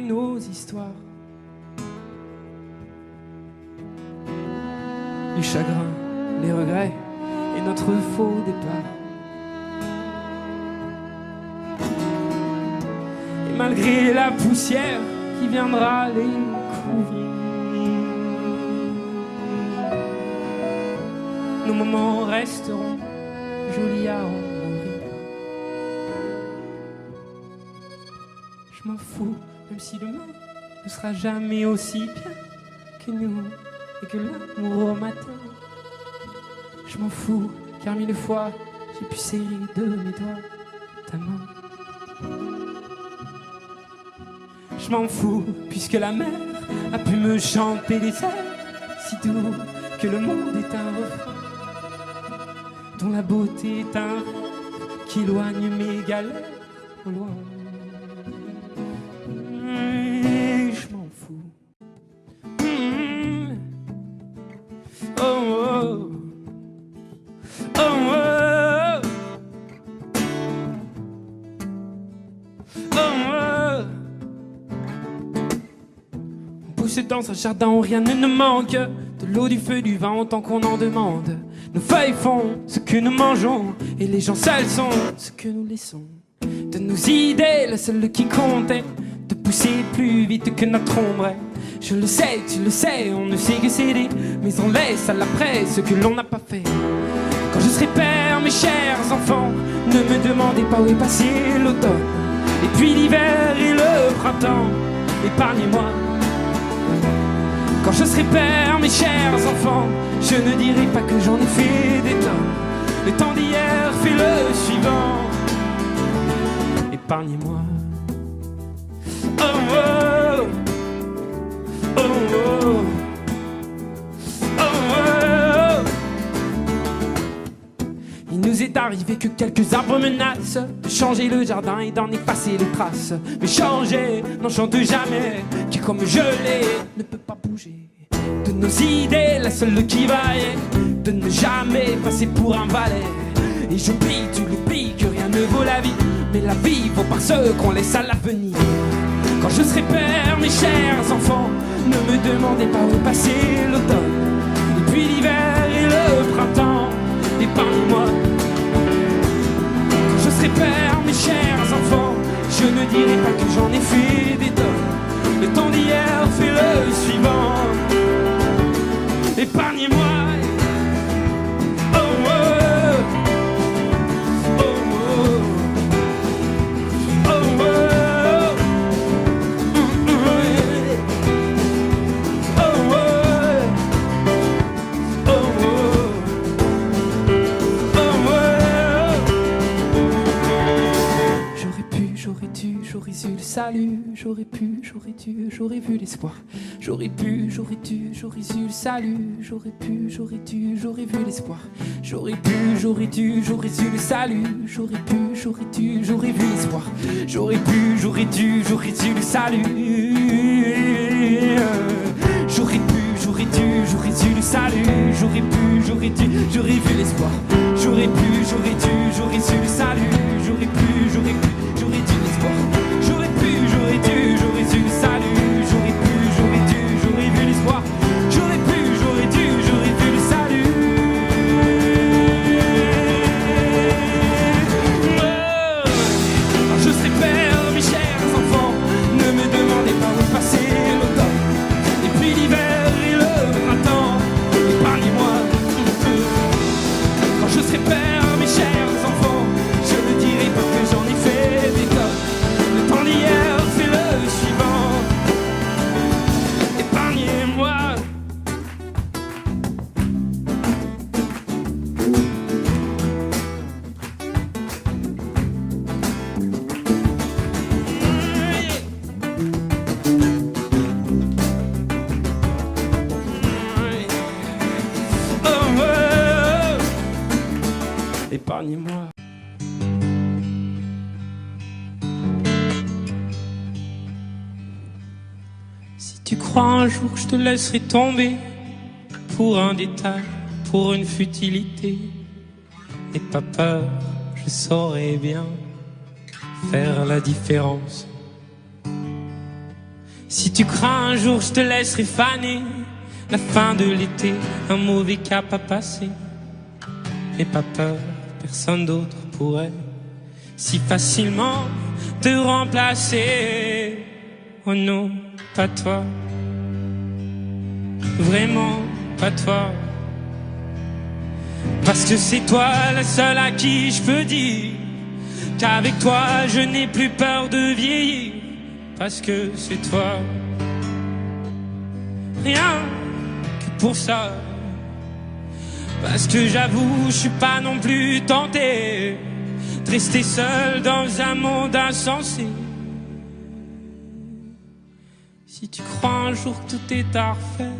[SPEAKER 1] Nos histoires, les chagrins, les regrets et notre faux départ. Et malgré la poussière qui viendra les couvrir, nos moments resteront jolis à en mourir. Je m'en fous. Même si demain ne sera jamais aussi bien que nous et que l'amour au matin. Je m'en fous car mille fois j'ai pu serrer de mes doigts ta main. Je m'en fous puisque la mer a pu me chanter des airs si doux que le monde est un refrain dont la beauté est un rêve qui éloigne mes galères au loin. Dans un jardin où rien ne nous manque, de l'eau, du feu, du vin, autant qu'on en demande. Nos feuilles font ce que nous mangeons, et les gens seuls sont ce que nous laissons. De nos idées, la seule qui comptait, de pousser plus vite que notre ombre. Je le sais, tu le sais, on ne sait que céder, mais on laisse à l'après ce que l'on n'a pas fait. Quand je serai père, mes chers enfants, ne me demandez pas où est passé l'automne, et puis l'hiver et le printemps, épargnez-moi. Quand je serai père, mes chers enfants, je ne dirai pas que j'en ai fait des tonnes. Le temps d'hier fait le suivant. Épargnez-moi. Oh oh, oh oh, oh oh. Il nous est arrivé que quelques arbres menacent de changer le jardin et d'en effacer les traces. Mais changer n'en chante jamais, qui comme je l'ai ne peut pas bouger. De nos idées, la seule qui vaille, de ne jamais passer pour un valet. Et j'oublie, tu l'oublies, que rien ne vaut la vie, mais la vie vaut par ceux qu'on laisse à l'avenir. Quand je serai père, mes chers enfants, ne me demandez pas où passer l'automne, et puis l'hiver et le printemps, épargnez-moi. Quand je serai père, mes chers enfants, je ne dirai pas que j'en ai fait des tonnes. Le temps d'hier fait le suivant. Épargnez-moi. Oh oh, oh oh, oh oh, j'aurais eu le salut, j'aurais pu, j'aurais dû, j'aurais vu l'espoir. J'aurais pu, j'aurais dû, j'aurais eu le salut, j'aurais pu, j'aurais dû, j'aurais vu l'espoir. J'aurais pu, j'aurais dû, j'aurais eu le salut, j'aurais pu, j'aurais dû, j'aurais vu l'espoir. J'aurais pu, j'aurais dû, j'aurais eu le salut. J'aurais pu, j'aurais dû, j'aurais eu le salut, j'aurais pu, j'aurais dû, j'aurais vu l'espoir. J'aurais pu, j'aurais dû, j'aurais eu le salut, j'aurais pu, j'aurais dû, j'aurais l'espoir. J'aurais pu, j'aurais dû, j'aurais eu le salut, j'aurais pu, j'aurais dû, j'aurais vu l'espoir. J'aurais pu, j'aurais dû, j'aurais vu le salut. épargnez-moi. Si tu crois un jour que je te laisserai tomber pour un détail, pour une futilité, n'aie pas peur, je saurai bien faire la différence. Si tu crains un jour je te laisserai faner, la fin de l'été, un mauvais cap à passer, n'aie pas peur, personne d'autre pourrait si facilement te remplacer. Oh non, pas toi, vraiment pas toi, parce que c'est toi la seule à qui je peux dire qu'avec toi je n'ai plus peur de vieillir, parce que c'est toi, rien que pour ça, parce que j'avoue je suis pas non plus tenté de rester seul dans un monde insensé. Si tu crois un jour que tout est à refaire,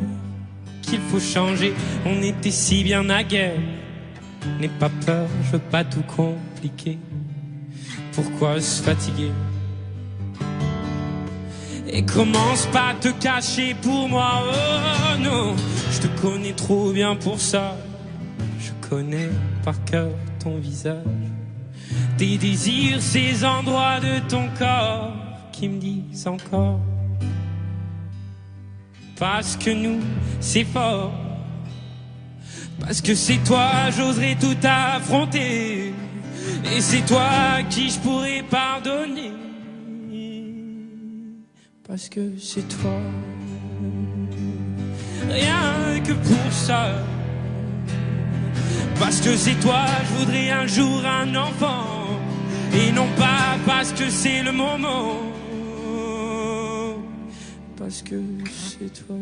[SPEAKER 1] qu'il faut changer, on était si bien naguère, n'aie pas peur, je veux pas tout compliquer. Pourquoi se fatiguer? Et commence pas à te cacher pour moi, oh non, je te connais trop bien pour ça. Je connais par cœur ton visage, tes désirs, ces endroits de ton corps qui me disent encore, parce que nous, c'est fort, parce que c'est toi, j'oserais tout affronter, et c'est toi à qui je pourrais pardonner, parce que c'est toi, rien que pour ça, parce que c'est toi, je voudrais un jour un enfant, et non pas parce que c'est le moment, parce que c'est toi.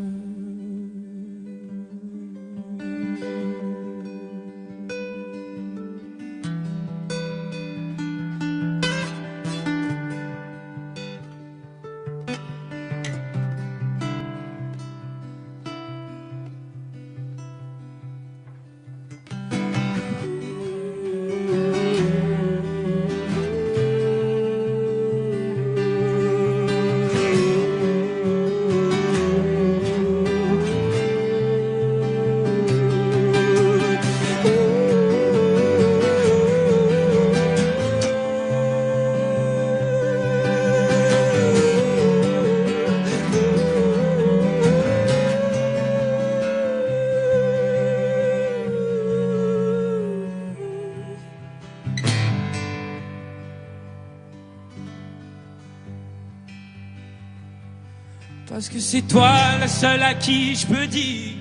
[SPEAKER 1] Parce que c'est toi la seule à qui je peux dire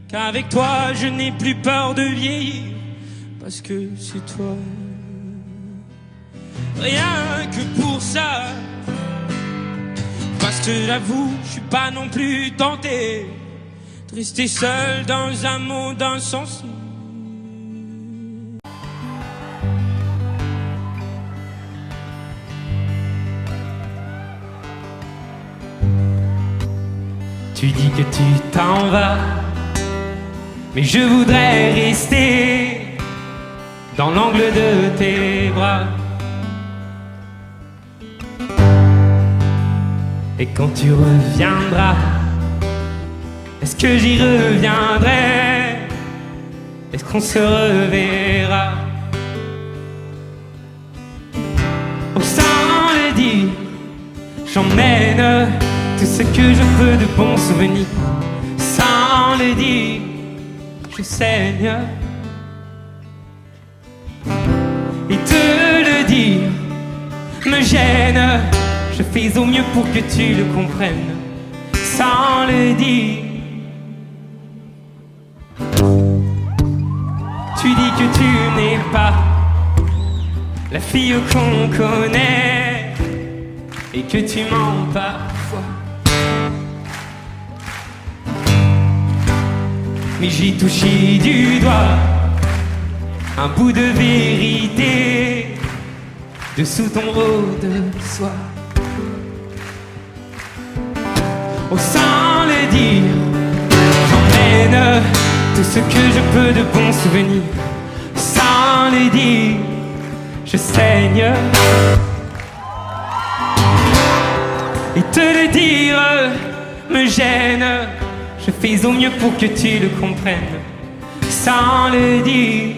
[SPEAKER 1] qu'avec toi je n'ai plus peur de vieillir, parce que c'est toi, rien que pour ça, parce que j'avoue je suis pas non plus tenté de rester seul dans un monde insensé. Tu dis que tu t'en vas, mais je voudrais rester dans l'angle de tes bras. Et quand tu reviendras, est-ce que j'y reviendrai? Est-ce qu'on se reverra? Oh, sans le dire, j'emmène tout ce que je peux de bons souvenirs. Sans le dire, je saigne. Et te le dire me gêne. Je fais au mieux pour que tu le comprennes. Sans le dire, tu dis que tu n'es pas la fille qu'on connaît et que tu mens parfois. Mais j'ai touché du doigt un bout de vérité dessous ton rôle de soie. Oh, sans le dire, j'emmène tout ce que je peux de bons souvenirs. Sans le dire, je saigne. Et te le dire me gêne. Je fais au mieux pour que tu le comprennes, sans le dire.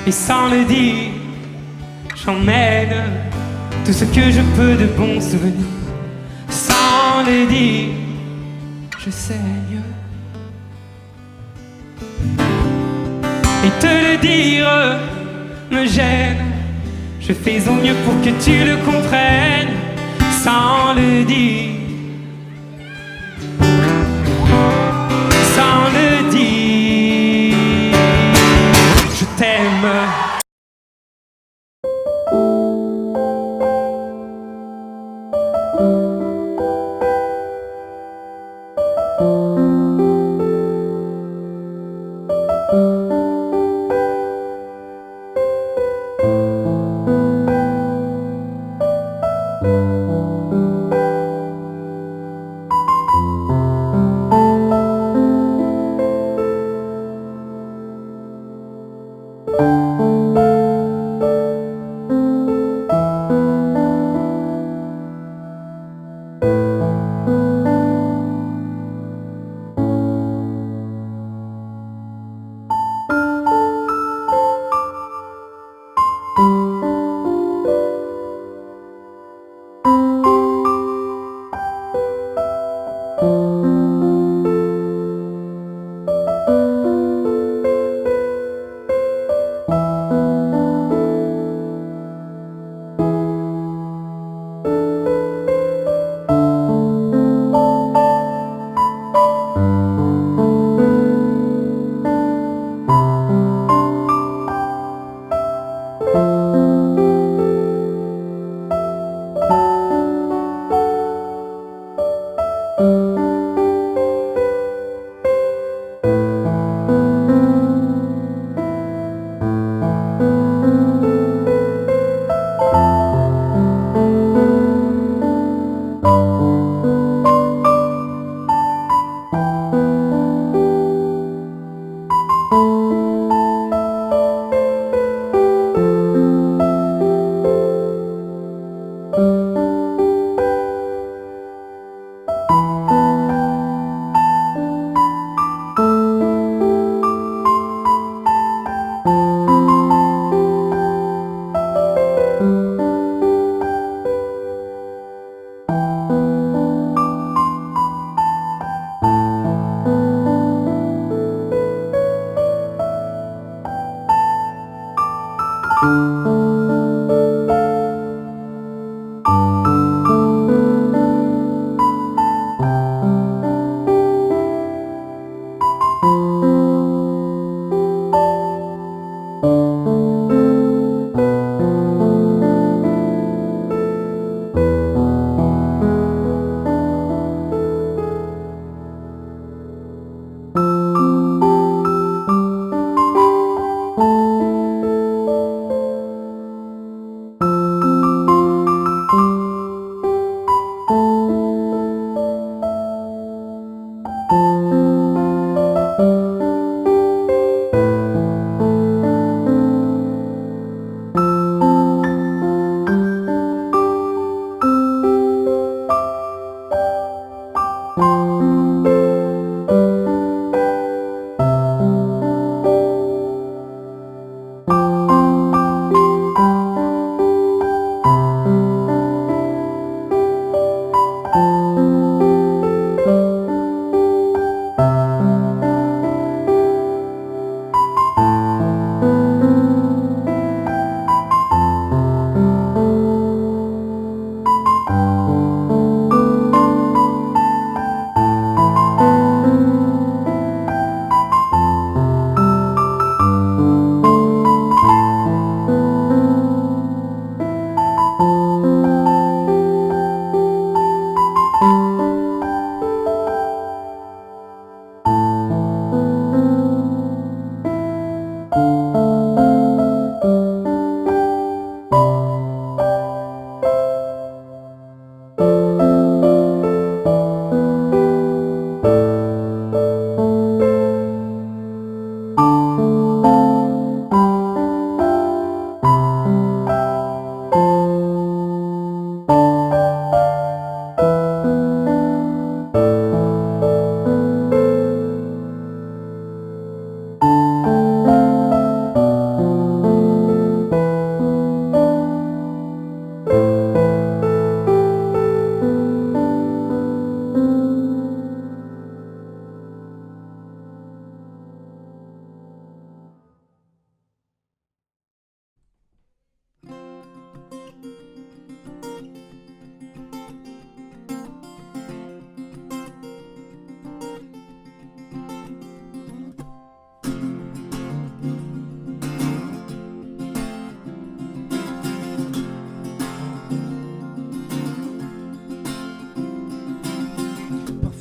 [SPEAKER 1] Et sans le dire, j'emmène tout ce que je peux de bons souvenirs. Sans le dire, je saigne. Et te le dire me gêne. Je fais au mieux pour que tu le comprennes. Sans le dire, sans le dire, je t'aime.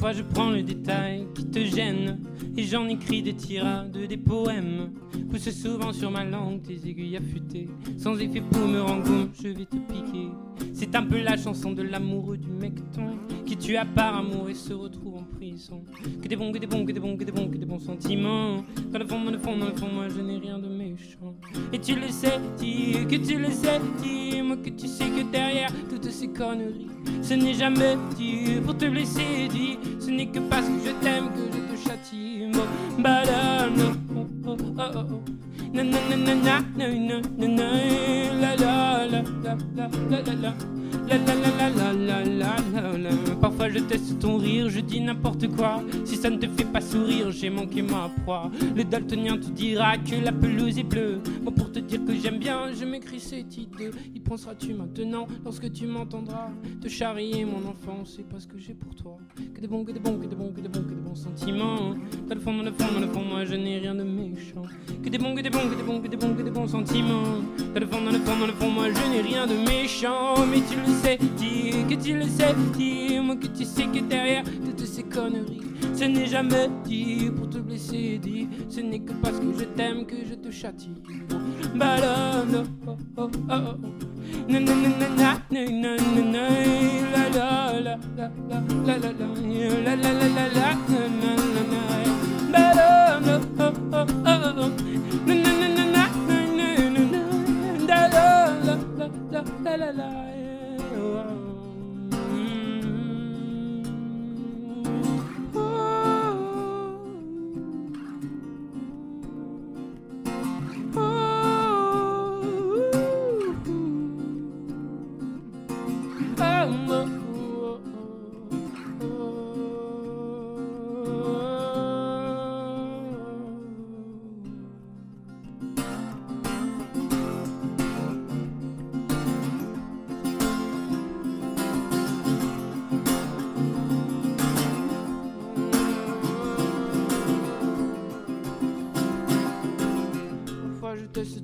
[SPEAKER 1] Parfois je prends le détail qui te gêne et j'en écris des tirades, des poèmes. Pousse souvent sur ma langue tes aiguilles affûtées. Sans effet pour me rengoum, je vais te piquer. C'est un peu la chanson de l'amoureux du mecton qui tue à part amour et se retrouve en prison. Que des bons, que des bons, que des bons, que des bons, que des bons sentiments. Dans le fond, dans le fond, dans le fond, moi je n'ai rien de méchant. Et tu le sais, dis que tu le sais, dis-moi que tu sais que derrière toutes ces conneries, ce n'est jamais dit pour te blesser, dis. Ce n'est que parce que je t'aime que je te châtie. Badana, oh oh oh oh. Na na na na na na na na. La la la la la la la la. La la la la la la la la. Parfois je teste ton rire, je dis n'importe quoi. Si ça ne te fait pas sourire, j'ai manqué ma proie. Le daltonien te dira que la pelouse est bleue. Moi pour te dire que j'aime bien, je m'écris cette idée. Y penseras-tu maintenant lorsque tu m'entendras te charrier mon enfant, c'est pas ce que j'ai pour toi. Que des bons, que des bons, que des bons, que des bons, que des bons sentiments. Dans le fond, dans le fond, dans le fond, moi je n'ai rien de méchant. Que des bons, que des bons, que des bons, que des bons, que des bons sentiments. Dans le fond, dans le fond, dans le fond, moi je n'ai rien de méchant. Mais tu le sais, dis que tu le sais, dis-moi que tu sais que derrière toutes ces conneries, ce n'est jamais dit pour te blesser, dis. Ce n'est que parce que je t'aime que je te châtie. Balade, oh oh oh oh. Na na na na na na na na. La la la la la la la la la la la la la la. Balade, oh oh oh oh. Na na na na na na na na. La la la la la la la.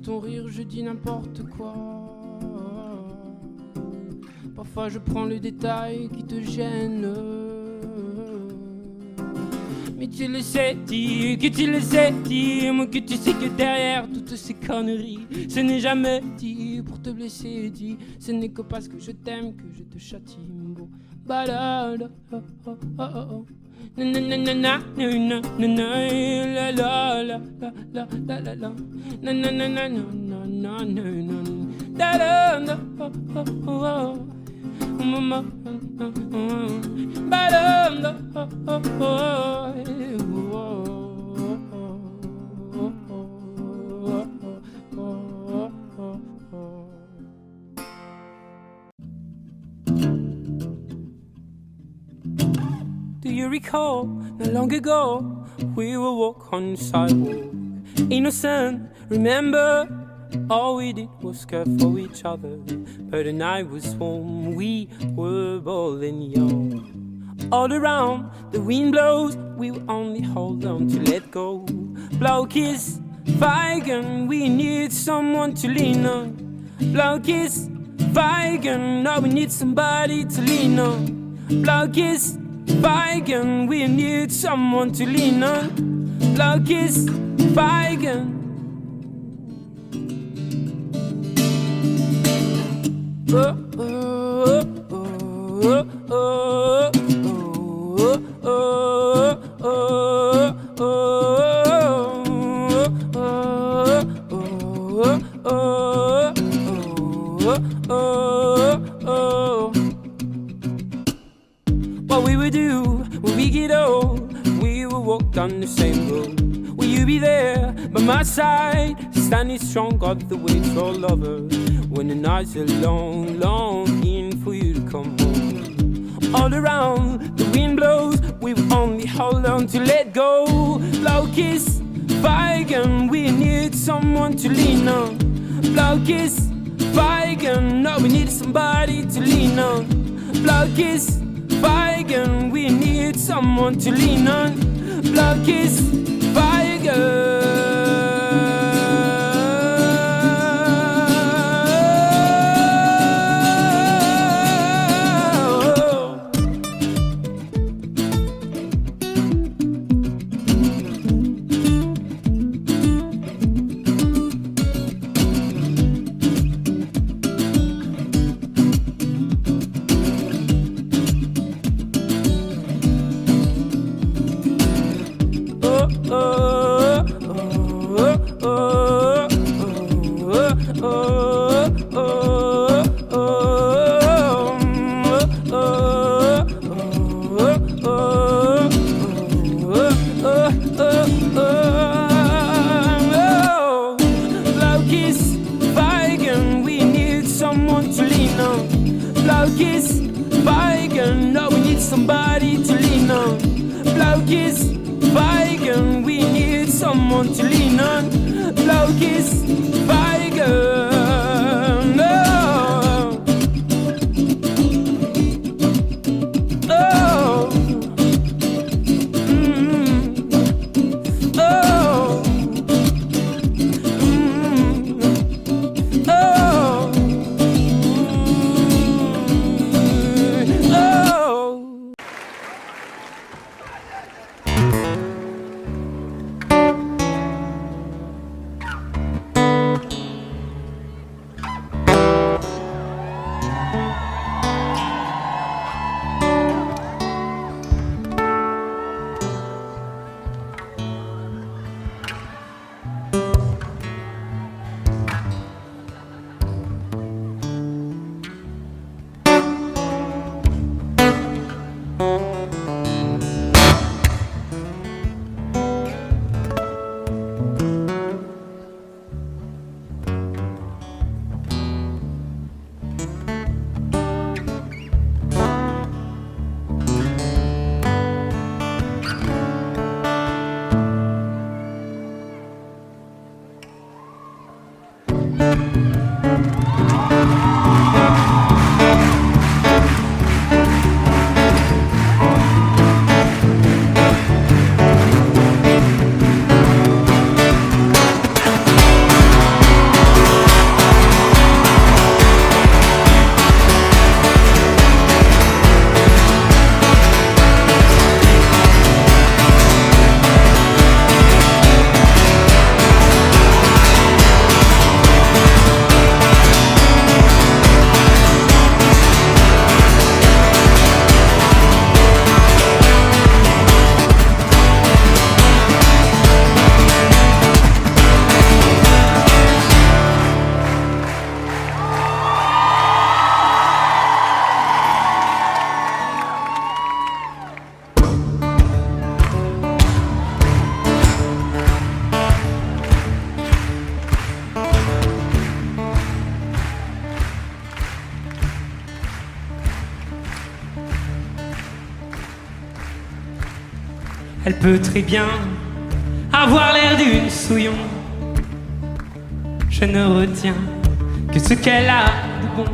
[SPEAKER 1] Ton rire, je dis n'importe quoi. Parfois je prends le détail qui te gêne. Mais tu le sais, dis que tu le sais, dis-moi que tu sais que derrière toutes ces conneries, ce n'est jamais dit pour te blesser, dis. Ce n'est que parce que je t'aime que je te châtie. Balade, oh oh oh oh. Na na na na na na na na. La la la la la la la. Na na na na na na na na. Da da da oh oh oh. Mama, ba da da oh oh oh. Do you recall, not long ago, we would walk on the sidewalk, innocent, remember, all we did was care for each other, but the night was warm, we were bold and young. All around, the wind blows, we will only hold on to let go. Blow kiss, Feigen, we need someone to lean on. Blow kiss, Feigen, now we need somebody to lean on. Blow kiss, Feigen, we need someone to lean on. Blow kiss, Feigen. Oh, oh, oh, oh, oh, oh, oh, oh, oh. What we would do when we get old, we will walk down the same road. Will you be there by my side, standing strong, got the way for a lover? When the nights are long, longing for you to come home. All around, the wind blows, we will only hold on to let go. Blow kiss, Feigen, we need someone to lean on. Blow kiss, Feigen, no, we need somebody to lean on. Blow kiss, Feigen, we need someone to lean on. Blow kiss, Feigen.
[SPEAKER 3] to lean on. Bloke is vegan, no, we need somebody to lean on. Bloke is vegan, we need someone to lean on. Bloke is vegan.
[SPEAKER 1] Elle peut très bien avoir l'air d'une souillon. Je ne retiens que ce qu'elle a de bon.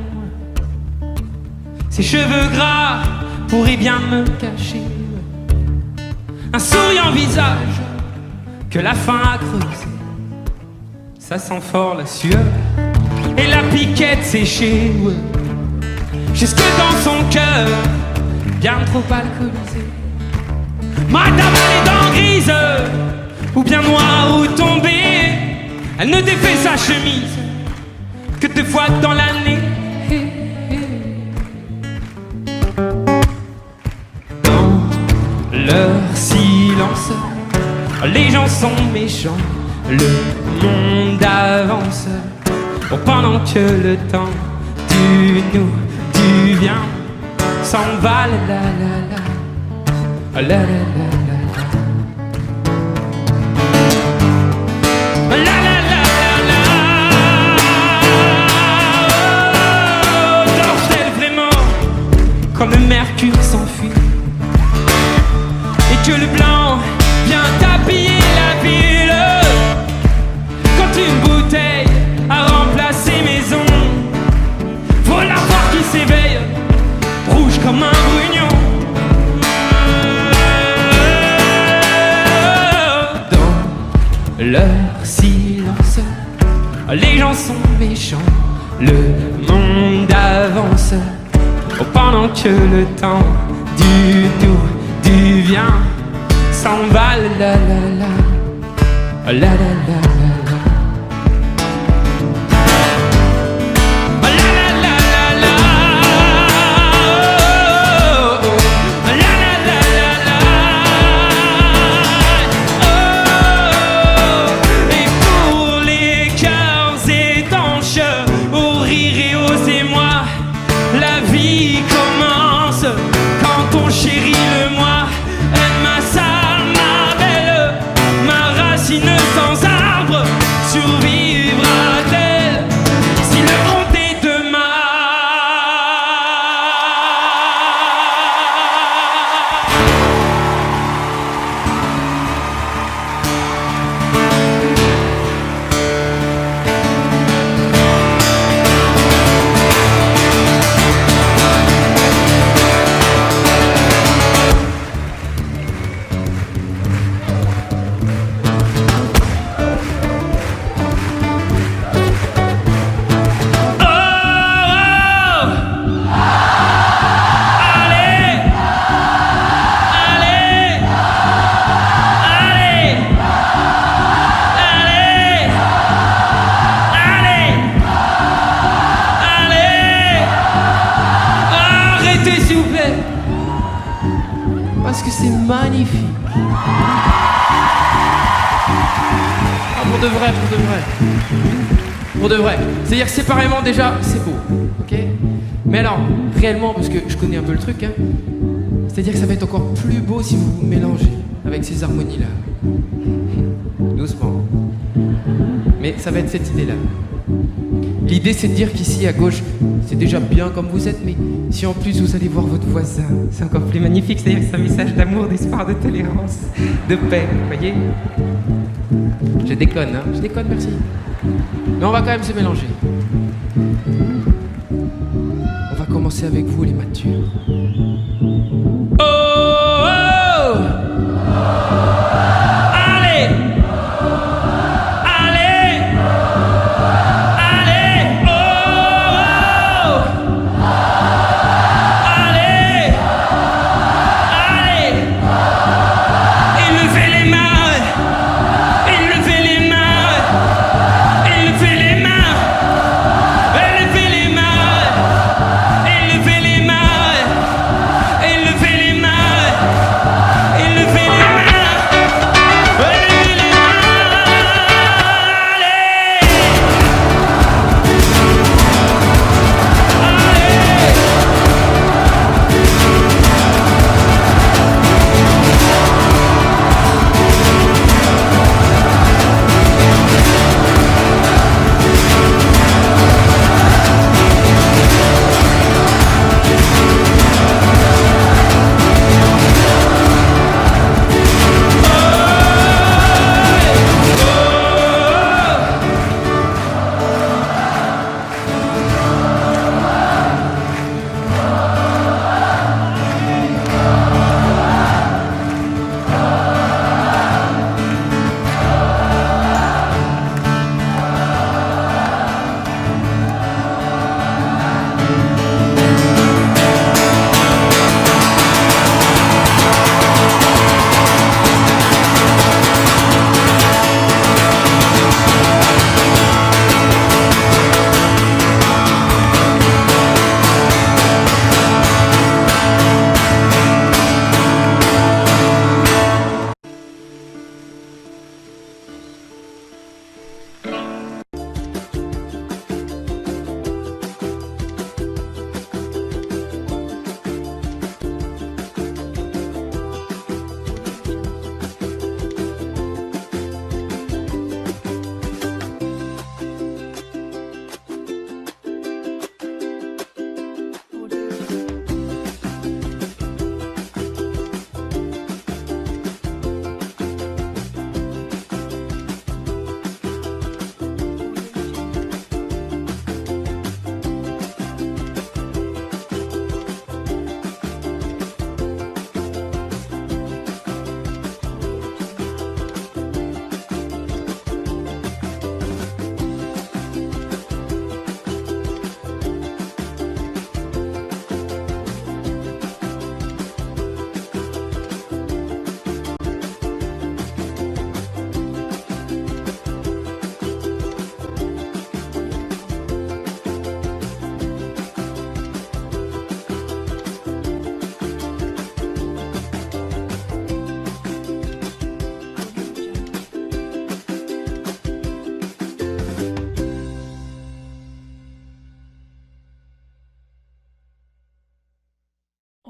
[SPEAKER 1] Ses cheveux gras pourraient bien me cacher un souriant visage que la faim a creusé. Ça sent fort la sueur et la piquette séchée, jusque dans son cœur, bien trop alcoolisé. Madame a les dents grises, ou bien noire ou tombée. Elle ne défait sa chemise que 2 fois dans l'année. Dans leur silence, les gens sont méchants, le monde avance. Bon, pendant que le temps du nous, du bien s'en va, la la la. La la la la la la la la. Dort-elle vraiment quand le mercure s'enfuit et que le blanc vient tapiller la ville? Quand une bouteille a remplacé maison, faut la voir qui s'éveille, rouge comme un brugnon. Leur silence, les gens sont méchants, le monde avance. Oh, pendant que le temps du nous, du bien s'en va, la la la, la la la la. Survivra-t-elle si le monde est demain?
[SPEAKER 3] parce que c'est magnifique. Ah, pour de vrai, pour de vrai. Pour de vrai. C'est-à-dire que séparément, déjà, c'est beau. Ok ? Mais alors, réellement, parce que je connais un peu le truc, hein, c'est-à-dire que ça va être encore plus beau si vous vous mélangez avec ces harmonies-là. Doucement. Mais ça va être cette idée-là. L'idée, c'est de dire qu'ici, à gauche, c'est déjà bien comme vous êtes, mais si en plus vous allez voir votre voisin, c'est encore plus magnifique. C'est-à-dire que c'est un message d'amour, d'espoir, de tolérance, de paix, vous voyez ? Je déconne, hein ? Je déconne, merci. Mais on va quand même se mélanger. On va commencer avec vous, les matures. Oh, oh, allez, allez, allez, oh, oh, allez, allez, élevez les mains, élevez les mains, élevez les mains, élevez les mains, élevez les mains, élevez les mains, élevez les mains, élevez les mains,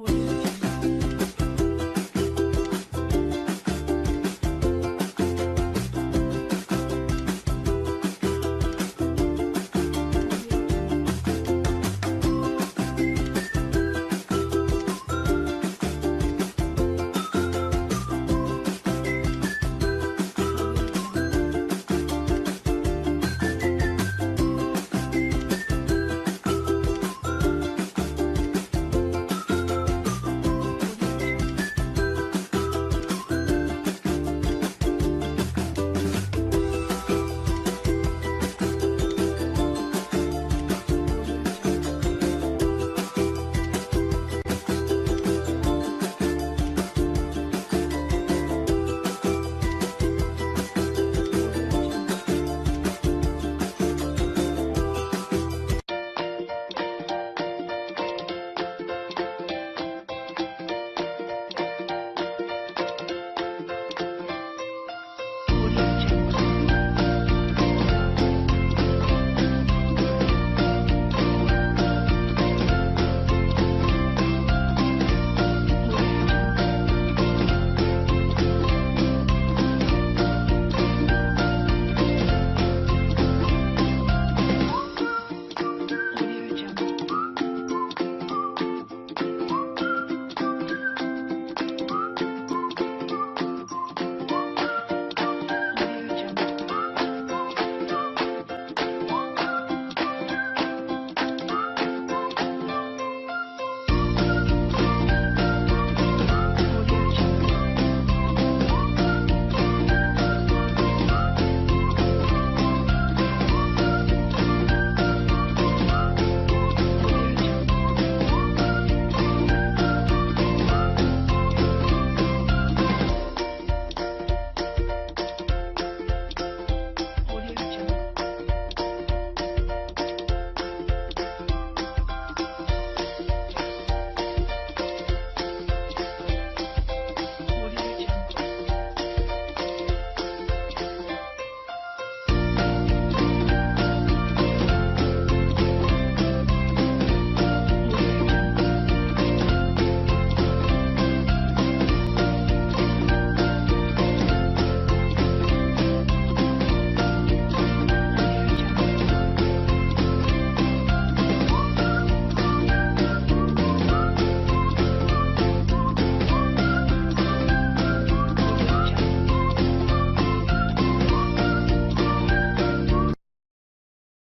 [SPEAKER 4] Audio